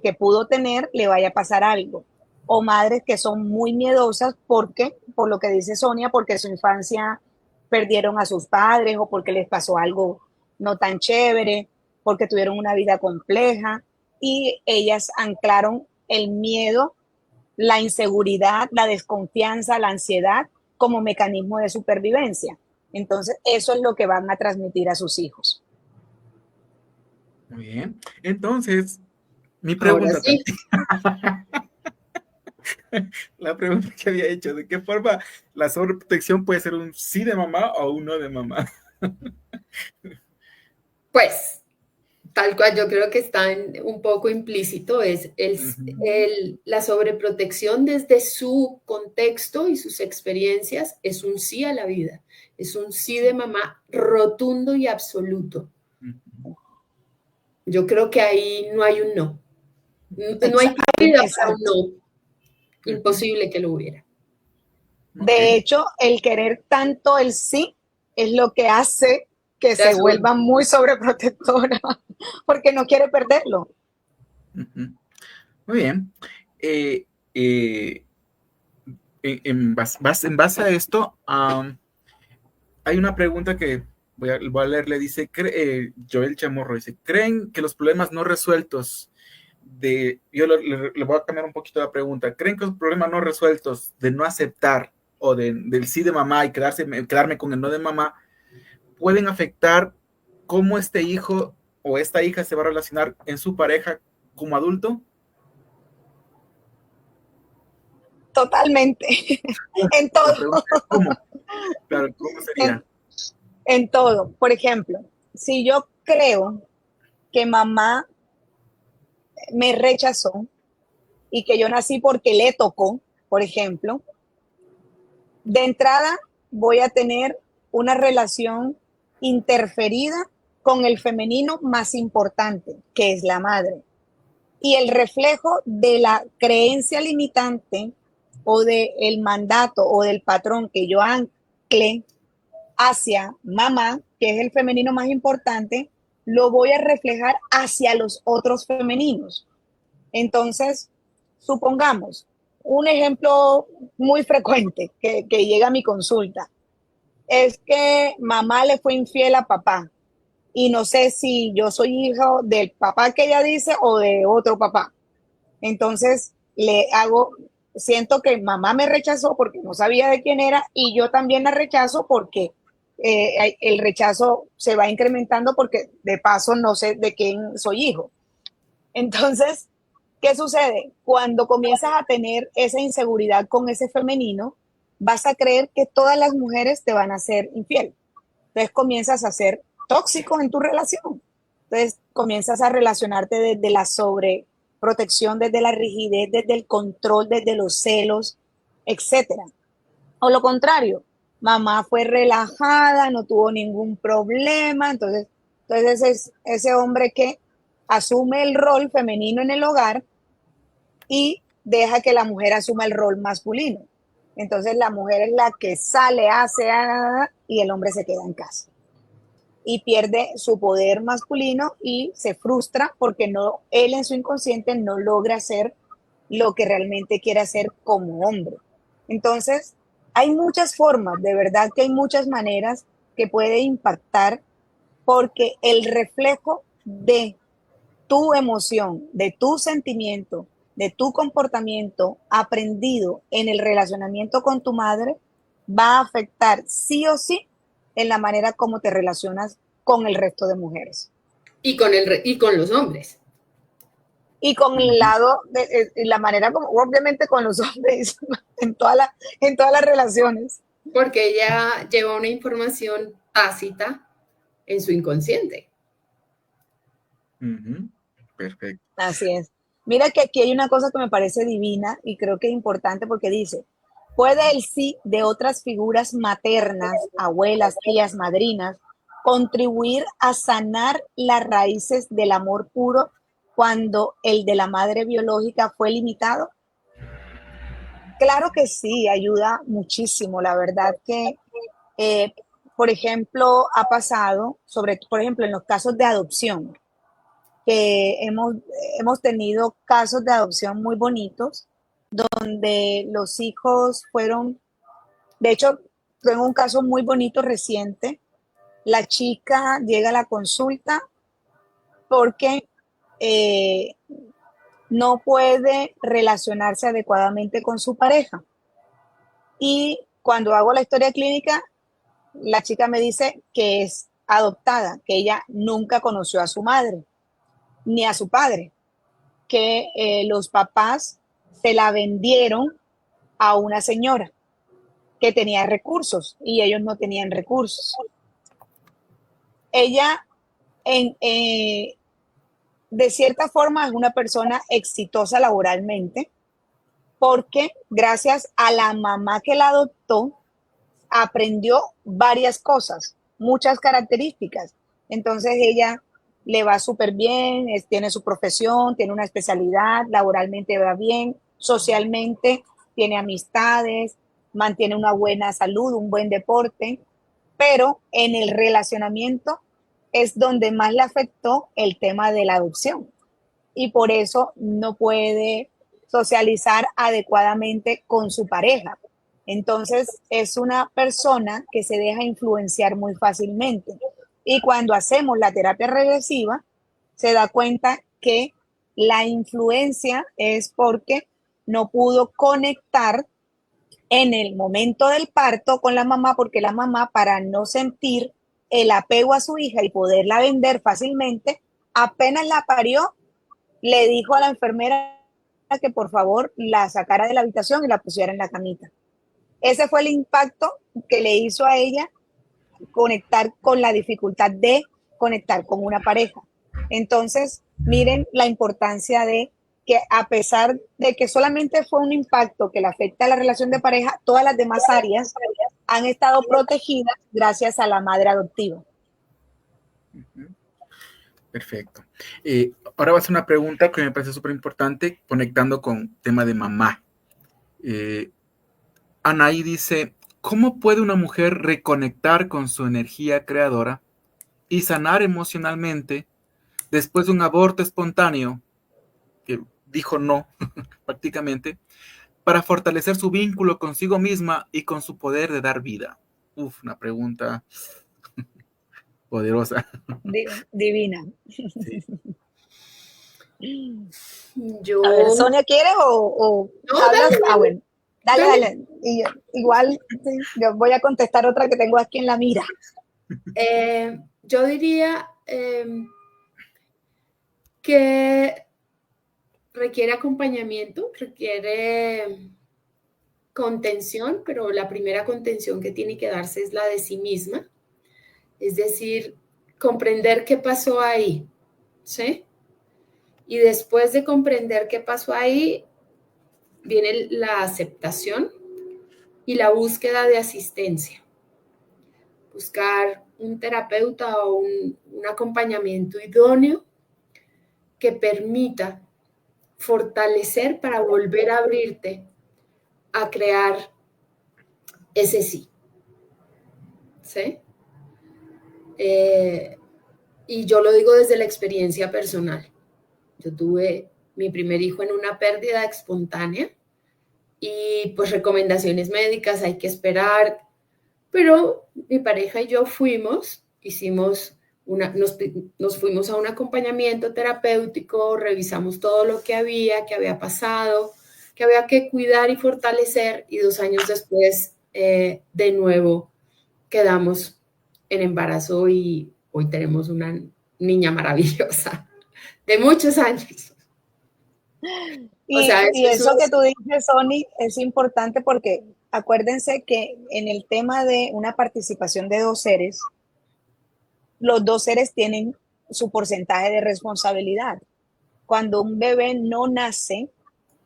que pudo tener le vaya a pasar algo. O madres que son muy miedosas porque, por lo que dice Sonia, porque en su infancia perdieron a sus padres o porque les pasó algo no tan chévere, porque tuvieron una vida compleja, y ellas anclaron el miedo, la inseguridad, la desconfianza, la ansiedad como mecanismo de supervivencia. Entonces, eso es lo que van a transmitir a sus hijos. Muy bien. Entonces, mi pregunta sí. La pregunta que había hecho, ¿de qué forma la sobreprotección puede ser un sí de mamá o un no de mamá? Pues, tal cual, yo creo que está un poco implícito, es la sobreprotección desde su contexto y sus experiencias, es un sí a la vida, es un sí de mamá rotundo y absoluto. Yo creo que ahí no hay un no. No hay cabida para un no. Imposible que lo hubiera. De hecho, el querer tanto el sí es lo que hace que se vuelva muy sobreprotectora, porque no quiere perderlo. Muy bien. En base a esto, hay una pregunta que voy a leer, le dice Joel Chamorro, dice, ¿creen que los problemas no resueltos le voy a cambiar un poquito la pregunta. ¿Creen que los problemas no resueltos de no aceptar o del sí de mamá y quedarme con el no de mamá pueden afectar cómo este hijo o esta hija se va a relacionar en su pareja como adulto? Totalmente. En todo. La pregunta es ¿cómo? Claro, ¿cómo sería? En todo. Por ejemplo, si yo creo que mamá me rechazó y que yo nací porque le tocó, por ejemplo, de entrada voy a tener una relación interferida con el femenino más importante, que es la madre. Y el reflejo de la creencia limitante o del mandato o del patrón que yo ancle hacia mamá, que es el femenino más importante, lo voy a reflejar hacia los otros femeninos. Entonces, supongamos, un ejemplo muy frecuente que llega a mi consulta es que mamá le fue infiel a papá y no sé si yo soy hijo del papá que ella dice o de otro papá. Entonces, siento que mamá me rechazó porque no sabía de quién era y yo también la rechazo porque el rechazo se va incrementando porque de paso no sé de quién soy hijo. Entonces, ¿qué sucede? Cuando comienzas a tener esa inseguridad con ese femenino, vas a creer que todas las mujeres te van a ser infiel. Entonces comienzas a ser tóxico en tu relación. Entonces comienzas a relacionarte desde la sobreprotección, desde la rigidez, desde el control, desde los celos, etcétera. O lo contrario, mamá fue relajada, no tuvo ningún problema, entonces es ese hombre que asume el rol femenino en el hogar y deja que la mujer asuma el rol masculino. Entonces la mujer es la que sale, hace, y el hombre se queda en casa. Y pierde su poder masculino y se frustra porque él en su inconsciente no logra hacer lo que realmente quiere hacer como hombre. Entonces, hay muchas formas, de verdad que hay muchas maneras que puede impactar porque el reflejo de tu emoción, de tu sentimiento, de tu comportamiento aprendido en el relacionamiento con tu madre va a afectar sí o sí en la manera como te relacionas con el resto de mujeres. Y con los hombres. Y con el lado, de la manera como, obviamente con los hombres, en todas las relaciones. Porque ella lleva una información tácita en su inconsciente. Perfecto. Así es. Mira que aquí hay una cosa que me parece divina y creo que es importante porque dice, ¿puede el sí de otras figuras maternas, abuelas, tías, madrinas, contribuir a sanar las raíces del amor puro cuando el de la madre biológica fue limitado? Claro que sí, ayuda muchísimo. La verdad que, por ejemplo, ha pasado, por ejemplo, en los casos de adopción, que hemos tenido casos de adopción muy bonitos, donde los hijos fueron, de hecho, tengo un caso muy bonito reciente. La chica llega a la consulta porque no puede relacionarse adecuadamente con su pareja. Y cuando hago la historia clínica, la chica me dice que es adoptada, que ella nunca conoció a su madre ni a su padre, que los papás se la vendieron a una señora que tenía recursos y ellos no tenían recursos. Ella, de cierta forma, es una persona exitosa laboralmente porque gracias a la mamá que la adoptó, aprendió varias cosas, muchas características. Entonces ella le va súper bien, tiene su profesión, tiene una especialidad, laboralmente va bien, socialmente tiene amistades, mantiene una buena salud, un buen deporte, pero en el relacionamiento es donde más le afectó el tema de la adopción y por eso no puede socializar adecuadamente con su pareja. Entonces es una persona que se deja influenciar muy fácilmente. Y cuando hacemos la terapia regresiva, se da cuenta que La influencia es porque no pudo conectar en el momento del parto con la mamá, porque la mamá, para no sentir el apego a su hija y poderla vender fácilmente, apenas la parió, le dijo a la enfermera que por favor la sacara de la habitación y la pusiera en la camita. Ese fue el impacto que le hizo a ella conectar con la dificultad de conectar con una pareja. Entonces, miren la importancia de que a pesar de que solamente fue un impacto que le afecta a la relación de pareja, todas las demás áreas han estado protegidas gracias a la madre adoptiva. Perfecto. Ahora va a ser una pregunta que me parece súper importante, conectando con tema de mamá. Anaí dice, ¿cómo puede una mujer reconectar con su energía creadora y sanar emocionalmente después de un aborto espontáneo, que dijo no prácticamente, para fortalecer su vínculo consigo misma y con su poder de dar vida? Uf, una pregunta poderosa. Divina. Sí. A ver, Sonia, ¿quieres o no, hablas? dale, Bueno, dale. Y igual sí, yo voy a contestar otra que tengo aquí en la mira. Yo diría que requiere acompañamiento, requiere contención, pero la primera contención que tiene que darse es la de sí misma. Es decir, comprender qué pasó ahí, ¿sí? Y después de comprender qué pasó ahí, viene la aceptación y la búsqueda de asistencia. Buscar un terapeuta o un acompañamiento idóneo que permita fortalecer para volver a abrirte a crear ese sí. ¿Sí? Y yo lo digo desde la experiencia personal. Yo tuve mi primer hijo en una pérdida espontánea y pues recomendaciones médicas, hay que esperar, pero mi pareja y yo nos fuimos a un acompañamiento terapéutico, revisamos todo lo que había pasado, que había que cuidar y fortalecer, y 2 años después de nuevo quedamos en embarazo y hoy tenemos una niña maravillosa de muchos años. Y eso que tú dices, Sony, es importante porque acuérdense que en el tema de una participación de 2 seres, los 2 seres tienen su porcentaje de responsabilidad. Cuando un bebé no nace,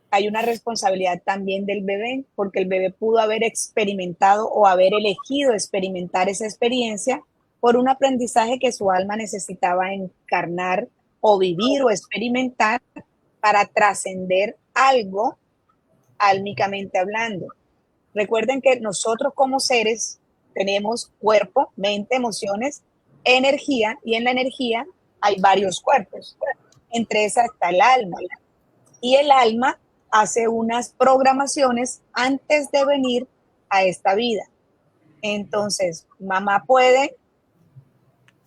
hay una responsabilidad también del bebé, porque el bebé pudo haber experimentado o haber elegido experimentar esa experiencia por un aprendizaje que su alma necesitaba encarnar o vivir o experimentar para trascender algo álmicamente hablando. Recuerden que nosotros como seres tenemos cuerpo, mente, emociones, energía, y en la energía hay varios cuerpos. Entre esas está el alma. Y el alma hace unas programaciones antes de venir a esta vida. Entonces, mamá puede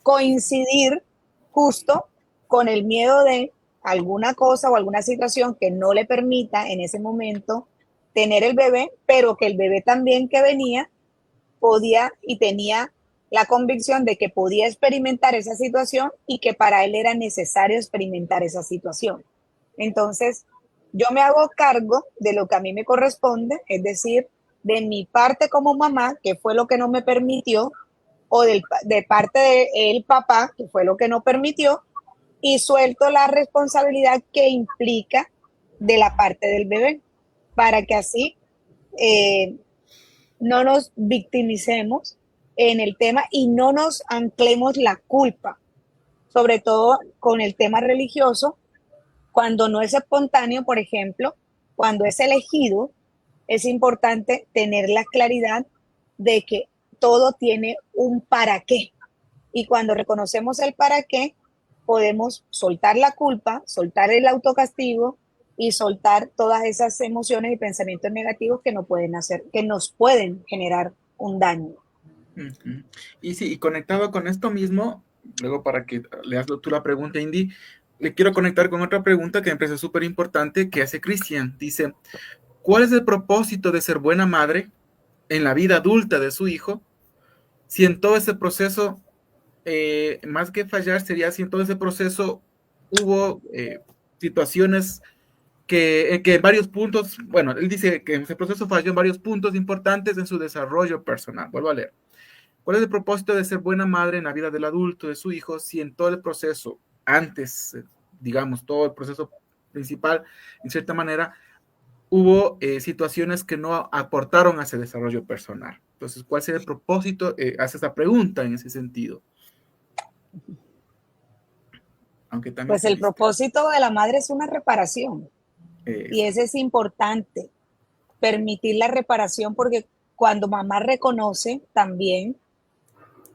coincidir justo con el miedo de alguna cosa o alguna situación que no le permita en ese momento tener el bebé, pero que el bebé también que venía podía y tenía la convicción de que podía experimentar esa situación y que para él era necesario experimentar esa situación. Entonces, yo me hago cargo de lo que a mí me corresponde, es decir, de mi parte como mamá, que fue lo que no me permitió, o de parte del papá, que fue lo que no permitió, y suelto la responsabilidad que implica de la parte del bebé, para que así no nos victimicemos en el tema y no nos anclemos la culpa, sobre todo con el tema religioso, cuando no es espontáneo, por ejemplo, cuando es elegido, es importante tener la claridad de que todo tiene un para qué. Y cuando reconocemos el para qué, podemos soltar la culpa, soltar el autocastigo y soltar todas esas emociones y pensamientos negativos que no pueden hacer, que nos pueden generar un daño. Y sí, y conectado con esto mismo, luego para que leas tú la pregunta, Indy, le quiero conectar con otra pregunta que me parece súper importante que hace Cristian. Dice, ¿cuál es el propósito de ser buena madre en la vida adulta de su hijo si en todo ese proceso, más que fallar, sería si en todo ese proceso hubo situaciones que en varios puntos, bueno, él dice que en ese proceso falló en varios puntos importantes en su desarrollo personal. Vuelvo a leer. ¿Cuál es el propósito de ser buena madre en la vida del adulto, de su hijo, si en todo el proceso, antes, digamos, todo el proceso principal, en cierta manera, hubo situaciones que no aportaron a ese desarrollo personal? Entonces, ¿cuál sería el propósito? Hace esa pregunta en ese sentido. Aunque también Pues el propósito de la madre es una reparación. Y ese es importante, permitir la reparación, porque cuando mamá reconoce también,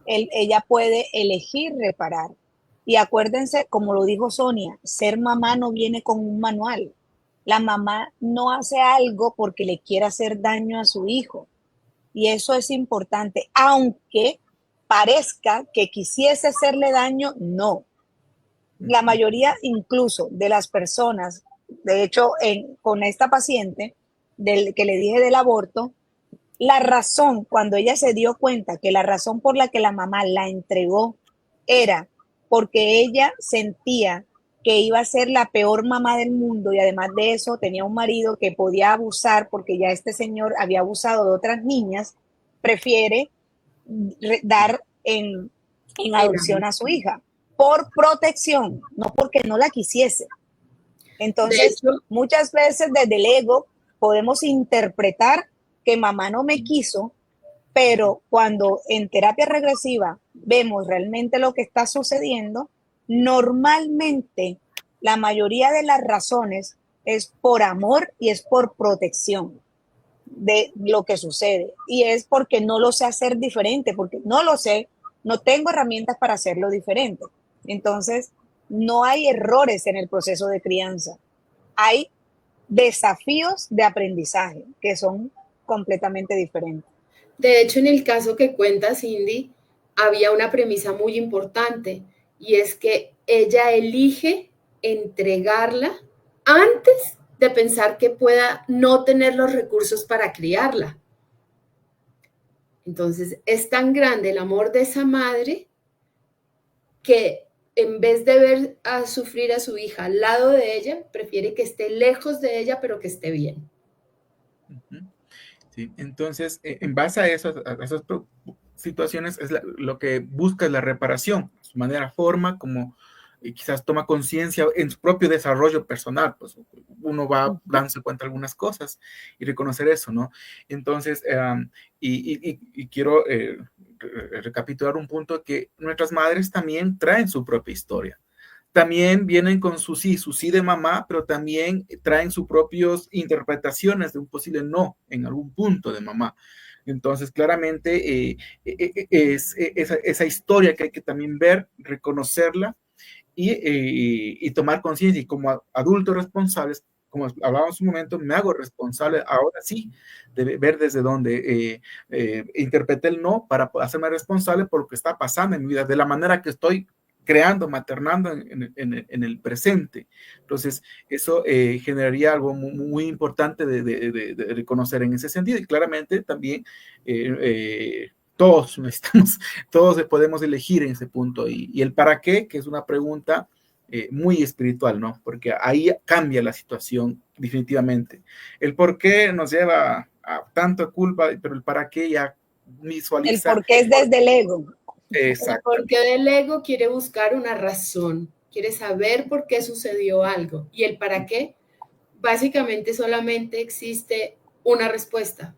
ella puede elegir reparar. Y acuérdense, como lo dijo Sonia, ser mamá no viene con un manual. La mamá no hace algo porque le quiera hacer daño a su hijo. Y eso es importante, aunque parezca que quisiese hacerle daño, no. La mayoría incluso de las personas, de hecho, con esta paciente que le dije del aborto, la razón, cuando ella se dio cuenta que la razón por la que la mamá la entregó era porque ella sentía que iba a ser la peor mamá del mundo y además de eso tenía un marido que podía abusar porque ya este señor había abusado de otras niñas, prefiere dar en adopción a su hija por protección, no porque no la quisiese. Entonces, muchas veces desde el ego podemos interpretar que mamá no me quiso, pero cuando en terapia regresiva vemos realmente lo que está sucediendo, normalmente la mayoría de las razones es por amor y es por protección de lo que sucede. Y es porque no lo sé hacer diferente, porque no lo sé, no tengo herramientas para hacerlo diferente. Entonces, no hay errores en el proceso de crianza. Hay desafíos de aprendizaje que son completamente diferentes. De hecho, en el caso que cuenta Cindy, había una premisa muy importante y es que ella elige entregarla antes de pensar que pueda no tener los recursos para criarla. Entonces, es tan grande el amor de esa madre que en vez de ver a sufrir a su hija al lado de ella, prefiere que esté lejos de ella, pero que esté bien. Sí, entonces, en base a esas situaciones, lo que busca es la reparación, su manera, forma, como quizás toma conciencia en su propio desarrollo personal, pues uno va dándose cuenta de algunas cosas y reconocer eso, ¿no? Entonces, y quiero recapitular un punto, que nuestras madres también traen su propia historia. También vienen con su sí de mamá, pero también traen sus propias interpretaciones de un posible no en algún punto de mamá. Entonces, claramente es esa historia que hay que también ver, reconocerla y tomar conciencia. Y como adultos responsables, como hablábamos un momento, me hago responsable ahora sí de ver desde dónde interpreté el no para hacerme responsable por lo que está pasando en mi vida, de la manera que estoy creando, maternando en el presente. Entonces, eso generaría algo muy, muy importante de reconocer en ese sentido. Y claramente también todos necesitamos, todos podemos elegir en ese punto. Y el para qué, que es una pregunta muy espiritual, ¿no? Porque ahí cambia la situación definitivamente. El por qué nos lleva a tanto culpa, pero el para qué ya visualiza. El por qué es desde el ego. Exacto. El porqué del ego quiere buscar una razón, quiere saber por qué sucedió algo. Y el para qué, básicamente solamente existe una respuesta.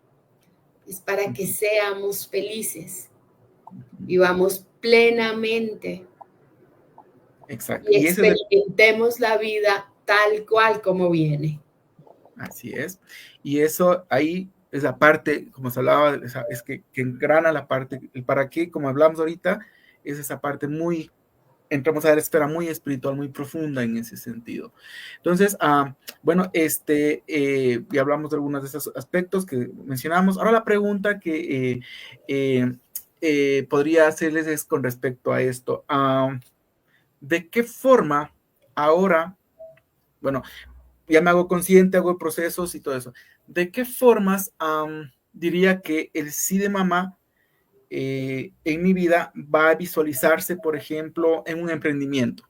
Es para que seamos felices, vivamos plenamente. Exacto. Y experimentemos la vida tal cual como viene. Así es. Y eso ahí es la parte, como se hablaba, es que engrana la parte, el para qué, como hablamos ahorita, es esa parte muy, entramos a la esfera muy espiritual, muy profunda en ese sentido. Entonces, bueno, ya hablamos de algunos de esos aspectos que mencionamos. Ahora la pregunta que podría hacerles es con respecto a esto. ¿De qué forma ahora, bueno, ya me hago consciente, hago procesos y todo eso. ¿De qué formas diría que el sí de mamá en mi vida va a visualizarse, por ejemplo, en un emprendimiento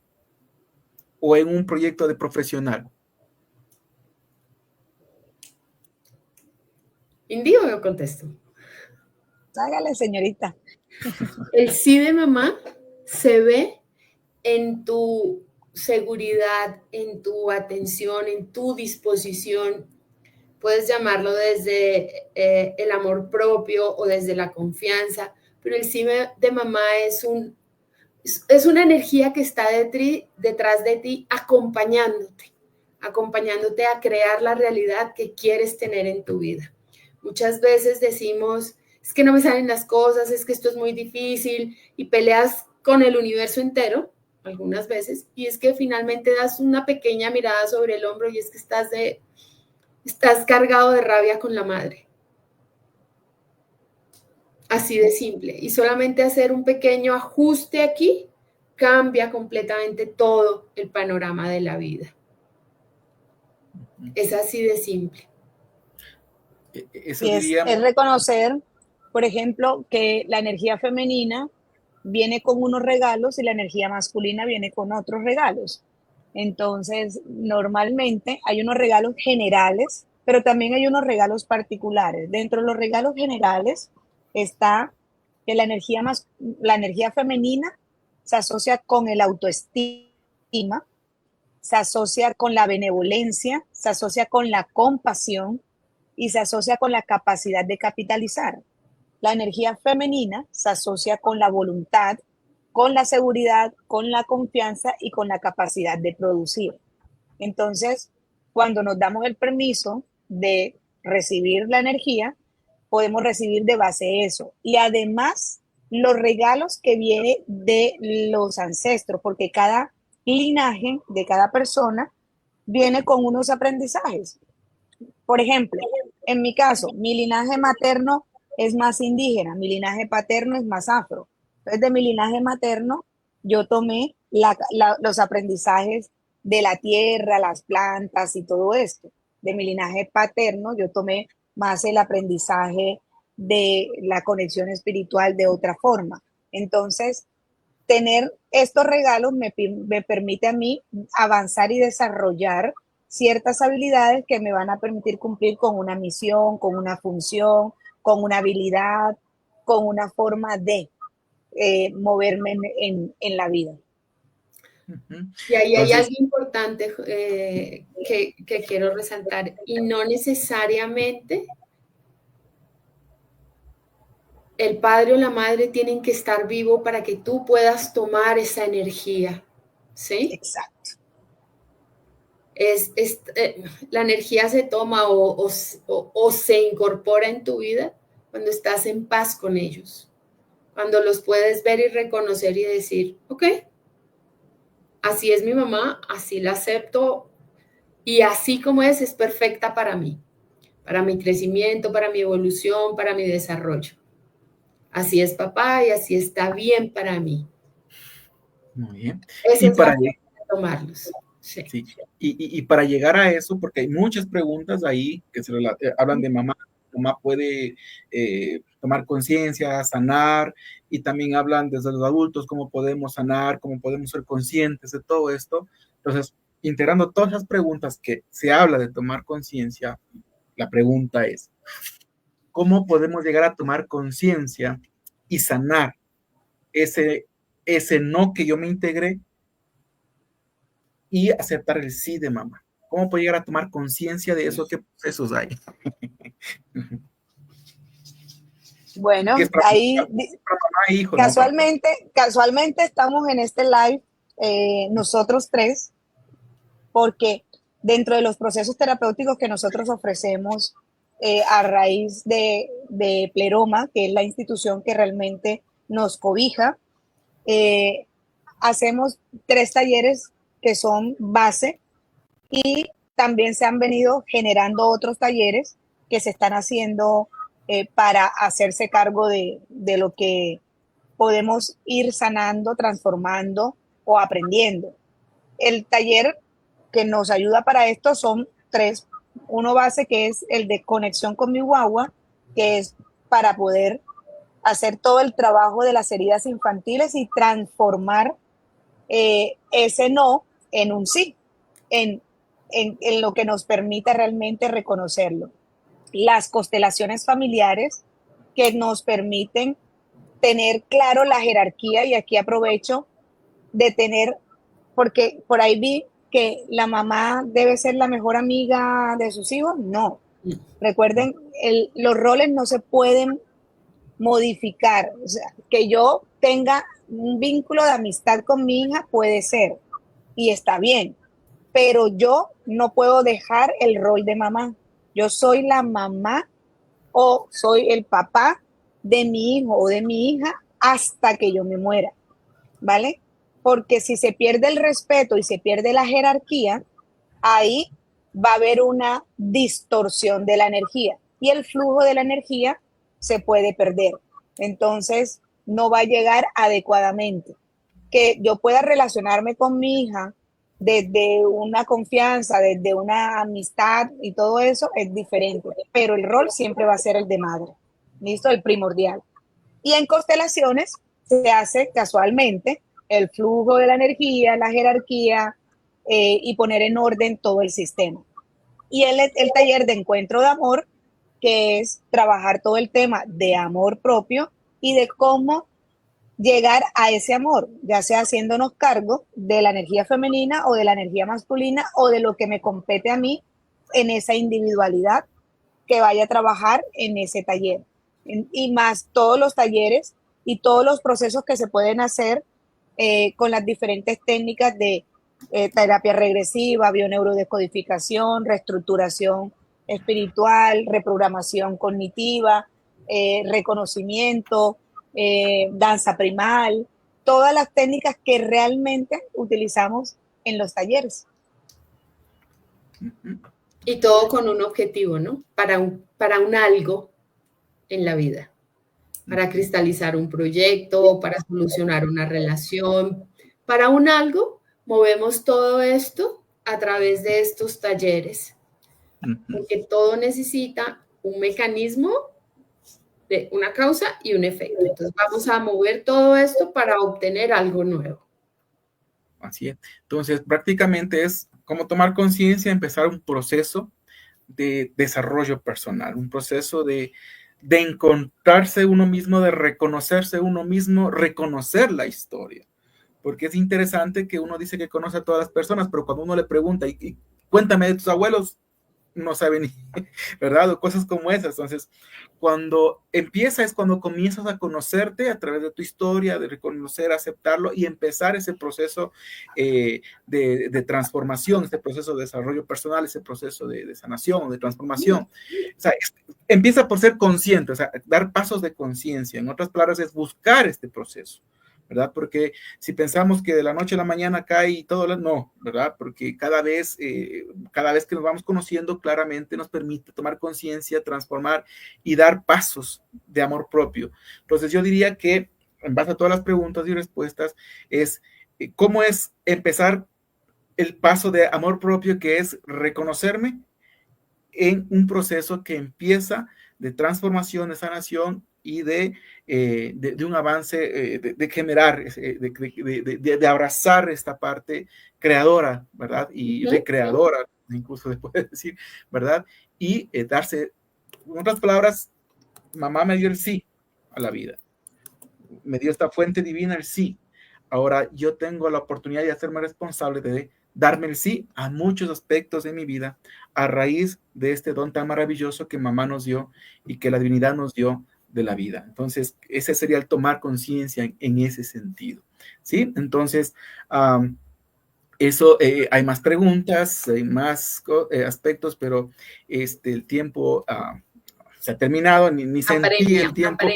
o en un proyecto de profesional? ¿Indy o yo contesto? Hágale, señorita. El sí de mamá se ve en tu seguridad, en tu atención, en tu disposición. Puedes llamarlo desde el amor propio o desde la confianza, pero el sí de mamá es una energía que está detrás de ti acompañándote a crear la realidad que quieres tener en tu vida. Muchas veces decimos, es que no me salen las cosas, es que esto es muy difícil y peleas con el universo entero algunas veces, y es que finalmente das una pequeña mirada sobre el hombro y es que estás cargado de rabia con la madre. Así de simple. Y solamente hacer un pequeño ajuste aquí cambia completamente todo el panorama de la vida. Es así de simple. Eso diríamos. Es reconocer, por ejemplo, que la energía femenina viene con unos regalos y la energía masculina viene con otros regalos. Entonces, normalmente hay unos regalos generales, pero también hay unos regalos particulares. Dentro de los regalos generales está que la energía femenina se asocia con el autoestima, se asocia con la benevolencia, se asocia con la compasión y se asocia con la capacidad de capitalizar. La energía femenina se asocia con la voluntad, con la seguridad, con la confianza y con la capacidad de producir. Entonces, cuando nos damos el permiso de recibir la energía, podemos recibir de base eso. Y además, los regalos que vienen de los ancestros, porque cada linaje de cada persona viene con unos aprendizajes. Por ejemplo, en mi caso, mi linaje materno es más indígena, mi linaje paterno es más afro. Entonces, de mi linaje materno, yo tomé los aprendizajes de la tierra, las plantas y todo esto. De mi linaje paterno, yo tomé más el aprendizaje de la conexión espiritual de otra forma. Entonces, tener estos regalos me permite a mí avanzar y desarrollar ciertas habilidades que me van a permitir cumplir con una misión, con una función, con una habilidad, con una forma de moverme en la vida. Y ahí hay algo importante que quiero resaltar, y no necesariamente el padre o la madre tienen que estar vivo para que tú puedas tomar esa energía, ¿sí? Exacto. La energía se toma o se incorpora en tu vida cuando estás en paz con ellos, cuando los puedes ver y reconocer y decir, ok, así es mi mamá, así la acepto y así como es perfecta para mí, para mi crecimiento, para mi evolución, para mi desarrollo. Así es papá y así está bien para mí. Muy bien. Esa es la forma de tomarlos. Sí. Sí. Y para llegar a eso, porque hay muchas preguntas ahí que hablan de mamá. Mamá puede tomar conciencia, sanar, y también hablan desde los adultos cómo podemos sanar, cómo podemos ser conscientes de todo esto. Entonces, integrando todas las preguntas que se habla de tomar conciencia, la pregunta es, ¿cómo podemos llegar a tomar conciencia y sanar ese no que yo me integré y aceptar el sí de mamá? ¿Cómo puedo llegar a tomar conciencia de eso? ¿Qué procesos hay? Bueno, ahí hijo, casualmente estamos en este live nosotros tres, porque dentro de los procesos terapéuticos que nosotros ofrecemos a raíz de Pleroma, que es la institución que realmente nos cobija, hacemos 3 talleres que son base, y también se han venido generando otros talleres que se están haciendo para hacerse cargo de lo que podemos ir sanando, transformando o aprendiendo. el taller que nos ayuda para esto son 3. Uno base, que es el de conexión con mi guagua, que es para poder hacer todo el trabajo de las heridas infantiles y transformar ese no en un sí, en lo que nos permita realmente reconocerlo. Las constelaciones familiares, que nos permiten tener claro la jerarquía, y aquí aprovecho de tener, porque por ahí vi que la mamá debe ser la mejor amiga de sus hijos. No, recuerden, los roles no se pueden modificar. O sea, que yo tenga un vínculo de amistad con mi hija puede ser, y está bien, pero yo no puedo dejar el rol de mamá. Yo soy la mamá o soy el papá de mi hijo o de mi hija hasta que yo me muera, ¿vale? Porque si se pierde el respeto y se pierde la jerarquía, ahí va a haber una distorsión de la energía y el flujo de la energía se puede perder. Entonces, no va a llegar adecuadamente. Que yo pueda relacionarme con mi hija desde una confianza, desde una amistad y todo eso es diferente, pero el rol siempre va a ser el de madre. ¿Listo? El primordial. Y en constelaciones se hace casualmente el flujo de la energía, la jerarquía, y poner en orden todo el sistema. Y el taller de encuentro de amor, que es trabajar todo el tema de amor propio y de cómo llegar a ese amor, ya sea haciéndonos cargo de la energía femenina o de la energía masculina o de lo que me compete a mí en esa individualidad que vaya a trabajar en ese taller. Y más todos los talleres y todos los procesos que se pueden hacer con las diferentes técnicas de terapia regresiva, bioneurodescodificación, reestructuración espiritual, reprogramación cognitiva, reconocimiento, danza primal, todas las técnicas que realmente utilizamos en los talleres. Y todo con un objetivo, ¿no? Para un algo en la vida, para cristalizar un proyecto, para solucionar una relación, para un algo, movemos todo esto a través de estos talleres, porque todo necesita un mecanismo de una causa y un efecto. Entonces vamos a mover todo esto para obtener algo nuevo. Así es. Entonces, prácticamente es como tomar conciencia, empezar un proceso de desarrollo personal, un proceso de encontrarse uno mismo, de reconocerse uno mismo, reconocer la historia. Porque es interesante que uno dice que conoce a todas las personas, pero cuando uno le pregunta, y cuéntame de tus abuelos, no sabe ni, ¿verdad? O cosas como esas. Entonces, cuando empieza es cuando comienzas a conocerte a través de tu historia, de reconocer, aceptarlo y empezar ese proceso de transformación, este proceso de desarrollo personal, ese proceso de sanación, de transformación. O sea, empieza por ser consciente, o sea, dar pasos de conciencia. En otras palabras, es buscar este proceso, ¿verdad? Porque si pensamos que de la noche a la mañana cae todo, no, ¿verdad? Porque cada vez que nos vamos conociendo claramente nos permite tomar conciencia, transformar y dar pasos de amor propio. Entonces yo diría que, en base a todas las preguntas y respuestas, es cómo es empezar el paso de amor propio, que es reconocerme en un proceso que empieza de transformación, de sanación y de un avance, de generar, de abrazar esta parte creadora, ¿verdad? Y recreadora, incluso se puede decir, ¿verdad? Y darse, en otras palabras, mamá me dio el sí a la vida, me dio esta fuente divina, el sí. Ahora yo tengo la oportunidad de hacerme responsable de darme el sí a muchos aspectos de mi vida a raíz de este don tan maravilloso que mamá nos dio y que la divinidad nos dio de la vida. Entonces, ese sería el tomar conciencia en ese sentido, ¿sí? Entonces, eso, hay más preguntas, hay más aspectos, pero el tiempo se ha terminado, ni sentí el tiempo.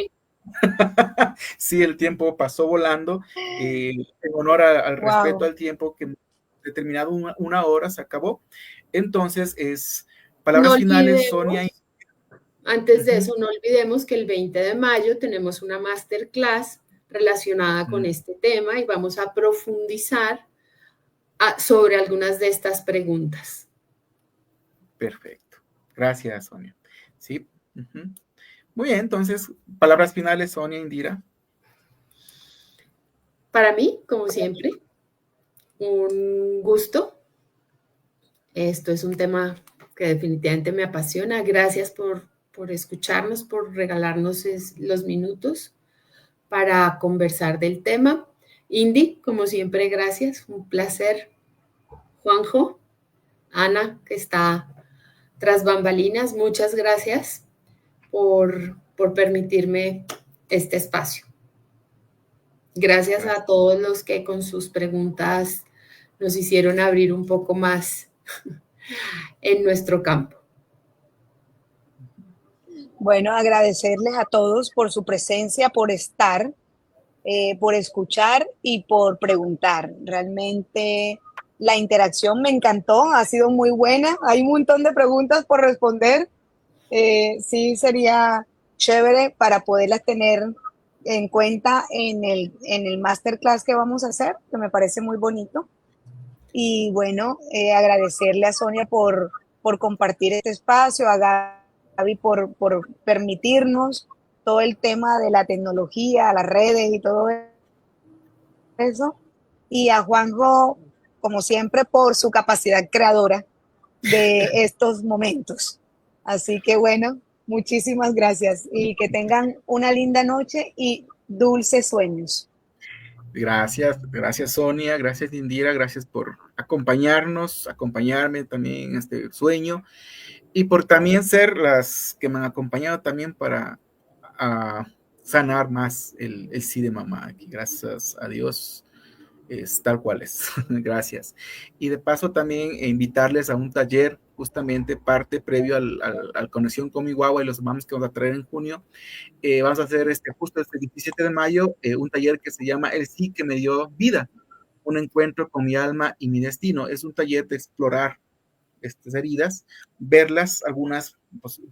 Sí, el tiempo pasó volando, en honor al respeto al tiempo que determinado una hora se acabó. Entonces, palabras no finales, Sonia. Antes de eso, no olvidemos que el 20 de mayo tenemos una masterclass relacionada con este tema y vamos a profundizar sobre algunas de estas preguntas. Perfecto. Gracias, Sonia. Sí. Muy bien, entonces, palabras finales, Sonia, Indira. Para mí, como siempre, un gusto. Esto es un tema que definitivamente me apasiona. Gracias por escucharnos, por regalarnos los minutos para conversar del tema. Indy, como siempre, gracias. Un placer. Juanjo, Ana, que está tras bambalinas, muchas gracias por permitirme este espacio. Gracias a todos los que con sus preguntas nos hicieron abrir un poco más en nuestro campo. Bueno, agradecerles a todos por su presencia, por estar, por escuchar y por preguntar. Realmente la interacción me encantó, ha sido muy buena. Hay un montón de preguntas por responder. Sí, sería chévere para poderlas tener en cuenta en el masterclass que vamos a hacer, que me parece muy bonito. Y bueno, agradecerle a Sonia por compartir este espacio, a Gaby por permitirnos todo el tema de la tecnología, las redes y todo eso. Y a Juanjo, como siempre, por su capacidad creadora de estos momentos. Así que bueno, muchísimas gracias y que tengan una linda noche y dulces sueños. Gracias, gracias Sonia, gracias Indira, gracias por acompañarnos, acompañarme también en este sueño y por también ser las que me han acompañado también para sanar más el sí de mamá. Aquí, gracias a Dios, es tal cual es. Gracias. Y de paso también invitarles a un taller, justamente parte previo al Conexión con mi Guagua y los mams que vamos a traer en junio. Vamos a hacer justo este 17 de mayo un taller que se llama El sí que me dio vida, un encuentro con mi alma y mi destino. Es un taller de explorar estas heridas, verlas, algunas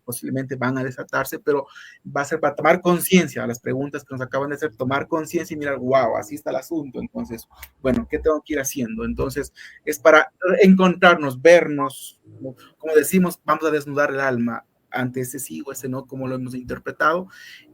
posiblemente van a desatarse, pero va a ser para tomar conciencia a las preguntas que nos acaban de hacer, tomar conciencia y mirar, wow, así está el asunto. Entonces, bueno, ¿qué tengo que ir haciendo? Entonces, es para encontrarnos, vernos, como decimos, vamos a desnudar el alma ante ese sí o ese no, como lo hemos interpretado,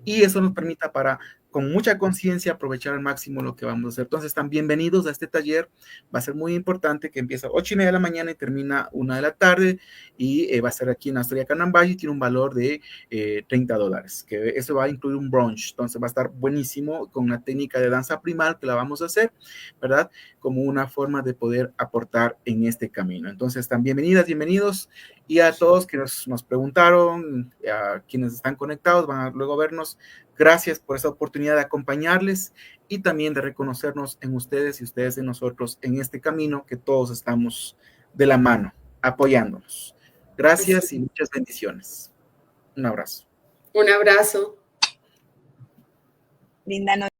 y eso nos permita para con mucha conciencia aprovechar al máximo lo que vamos a hacer. Entonces, están bienvenidos a este taller. Va a ser muy importante, que empieza a 8:30 de la mañana y termina 1 de la tarde, y va a ser aquí en Astoria Canambay, y tiene un valor de $30, que eso va a incluir un brunch. Entonces va a estar buenísimo con una técnica de danza primal que la vamos a hacer, ¿verdad? Como una forma de poder aportar en este camino. Entonces, están bienvenidas, bienvenidos, y a todos que nos preguntaron, a quienes están conectados, van a luego vernos. Gracias por esa oportunidad de acompañarles y también de reconocernos en ustedes y ustedes en nosotros en este camino que todos estamos de la mano, apoyándonos. Gracias y muchas bendiciones. Un abrazo. Un abrazo. Linda noche.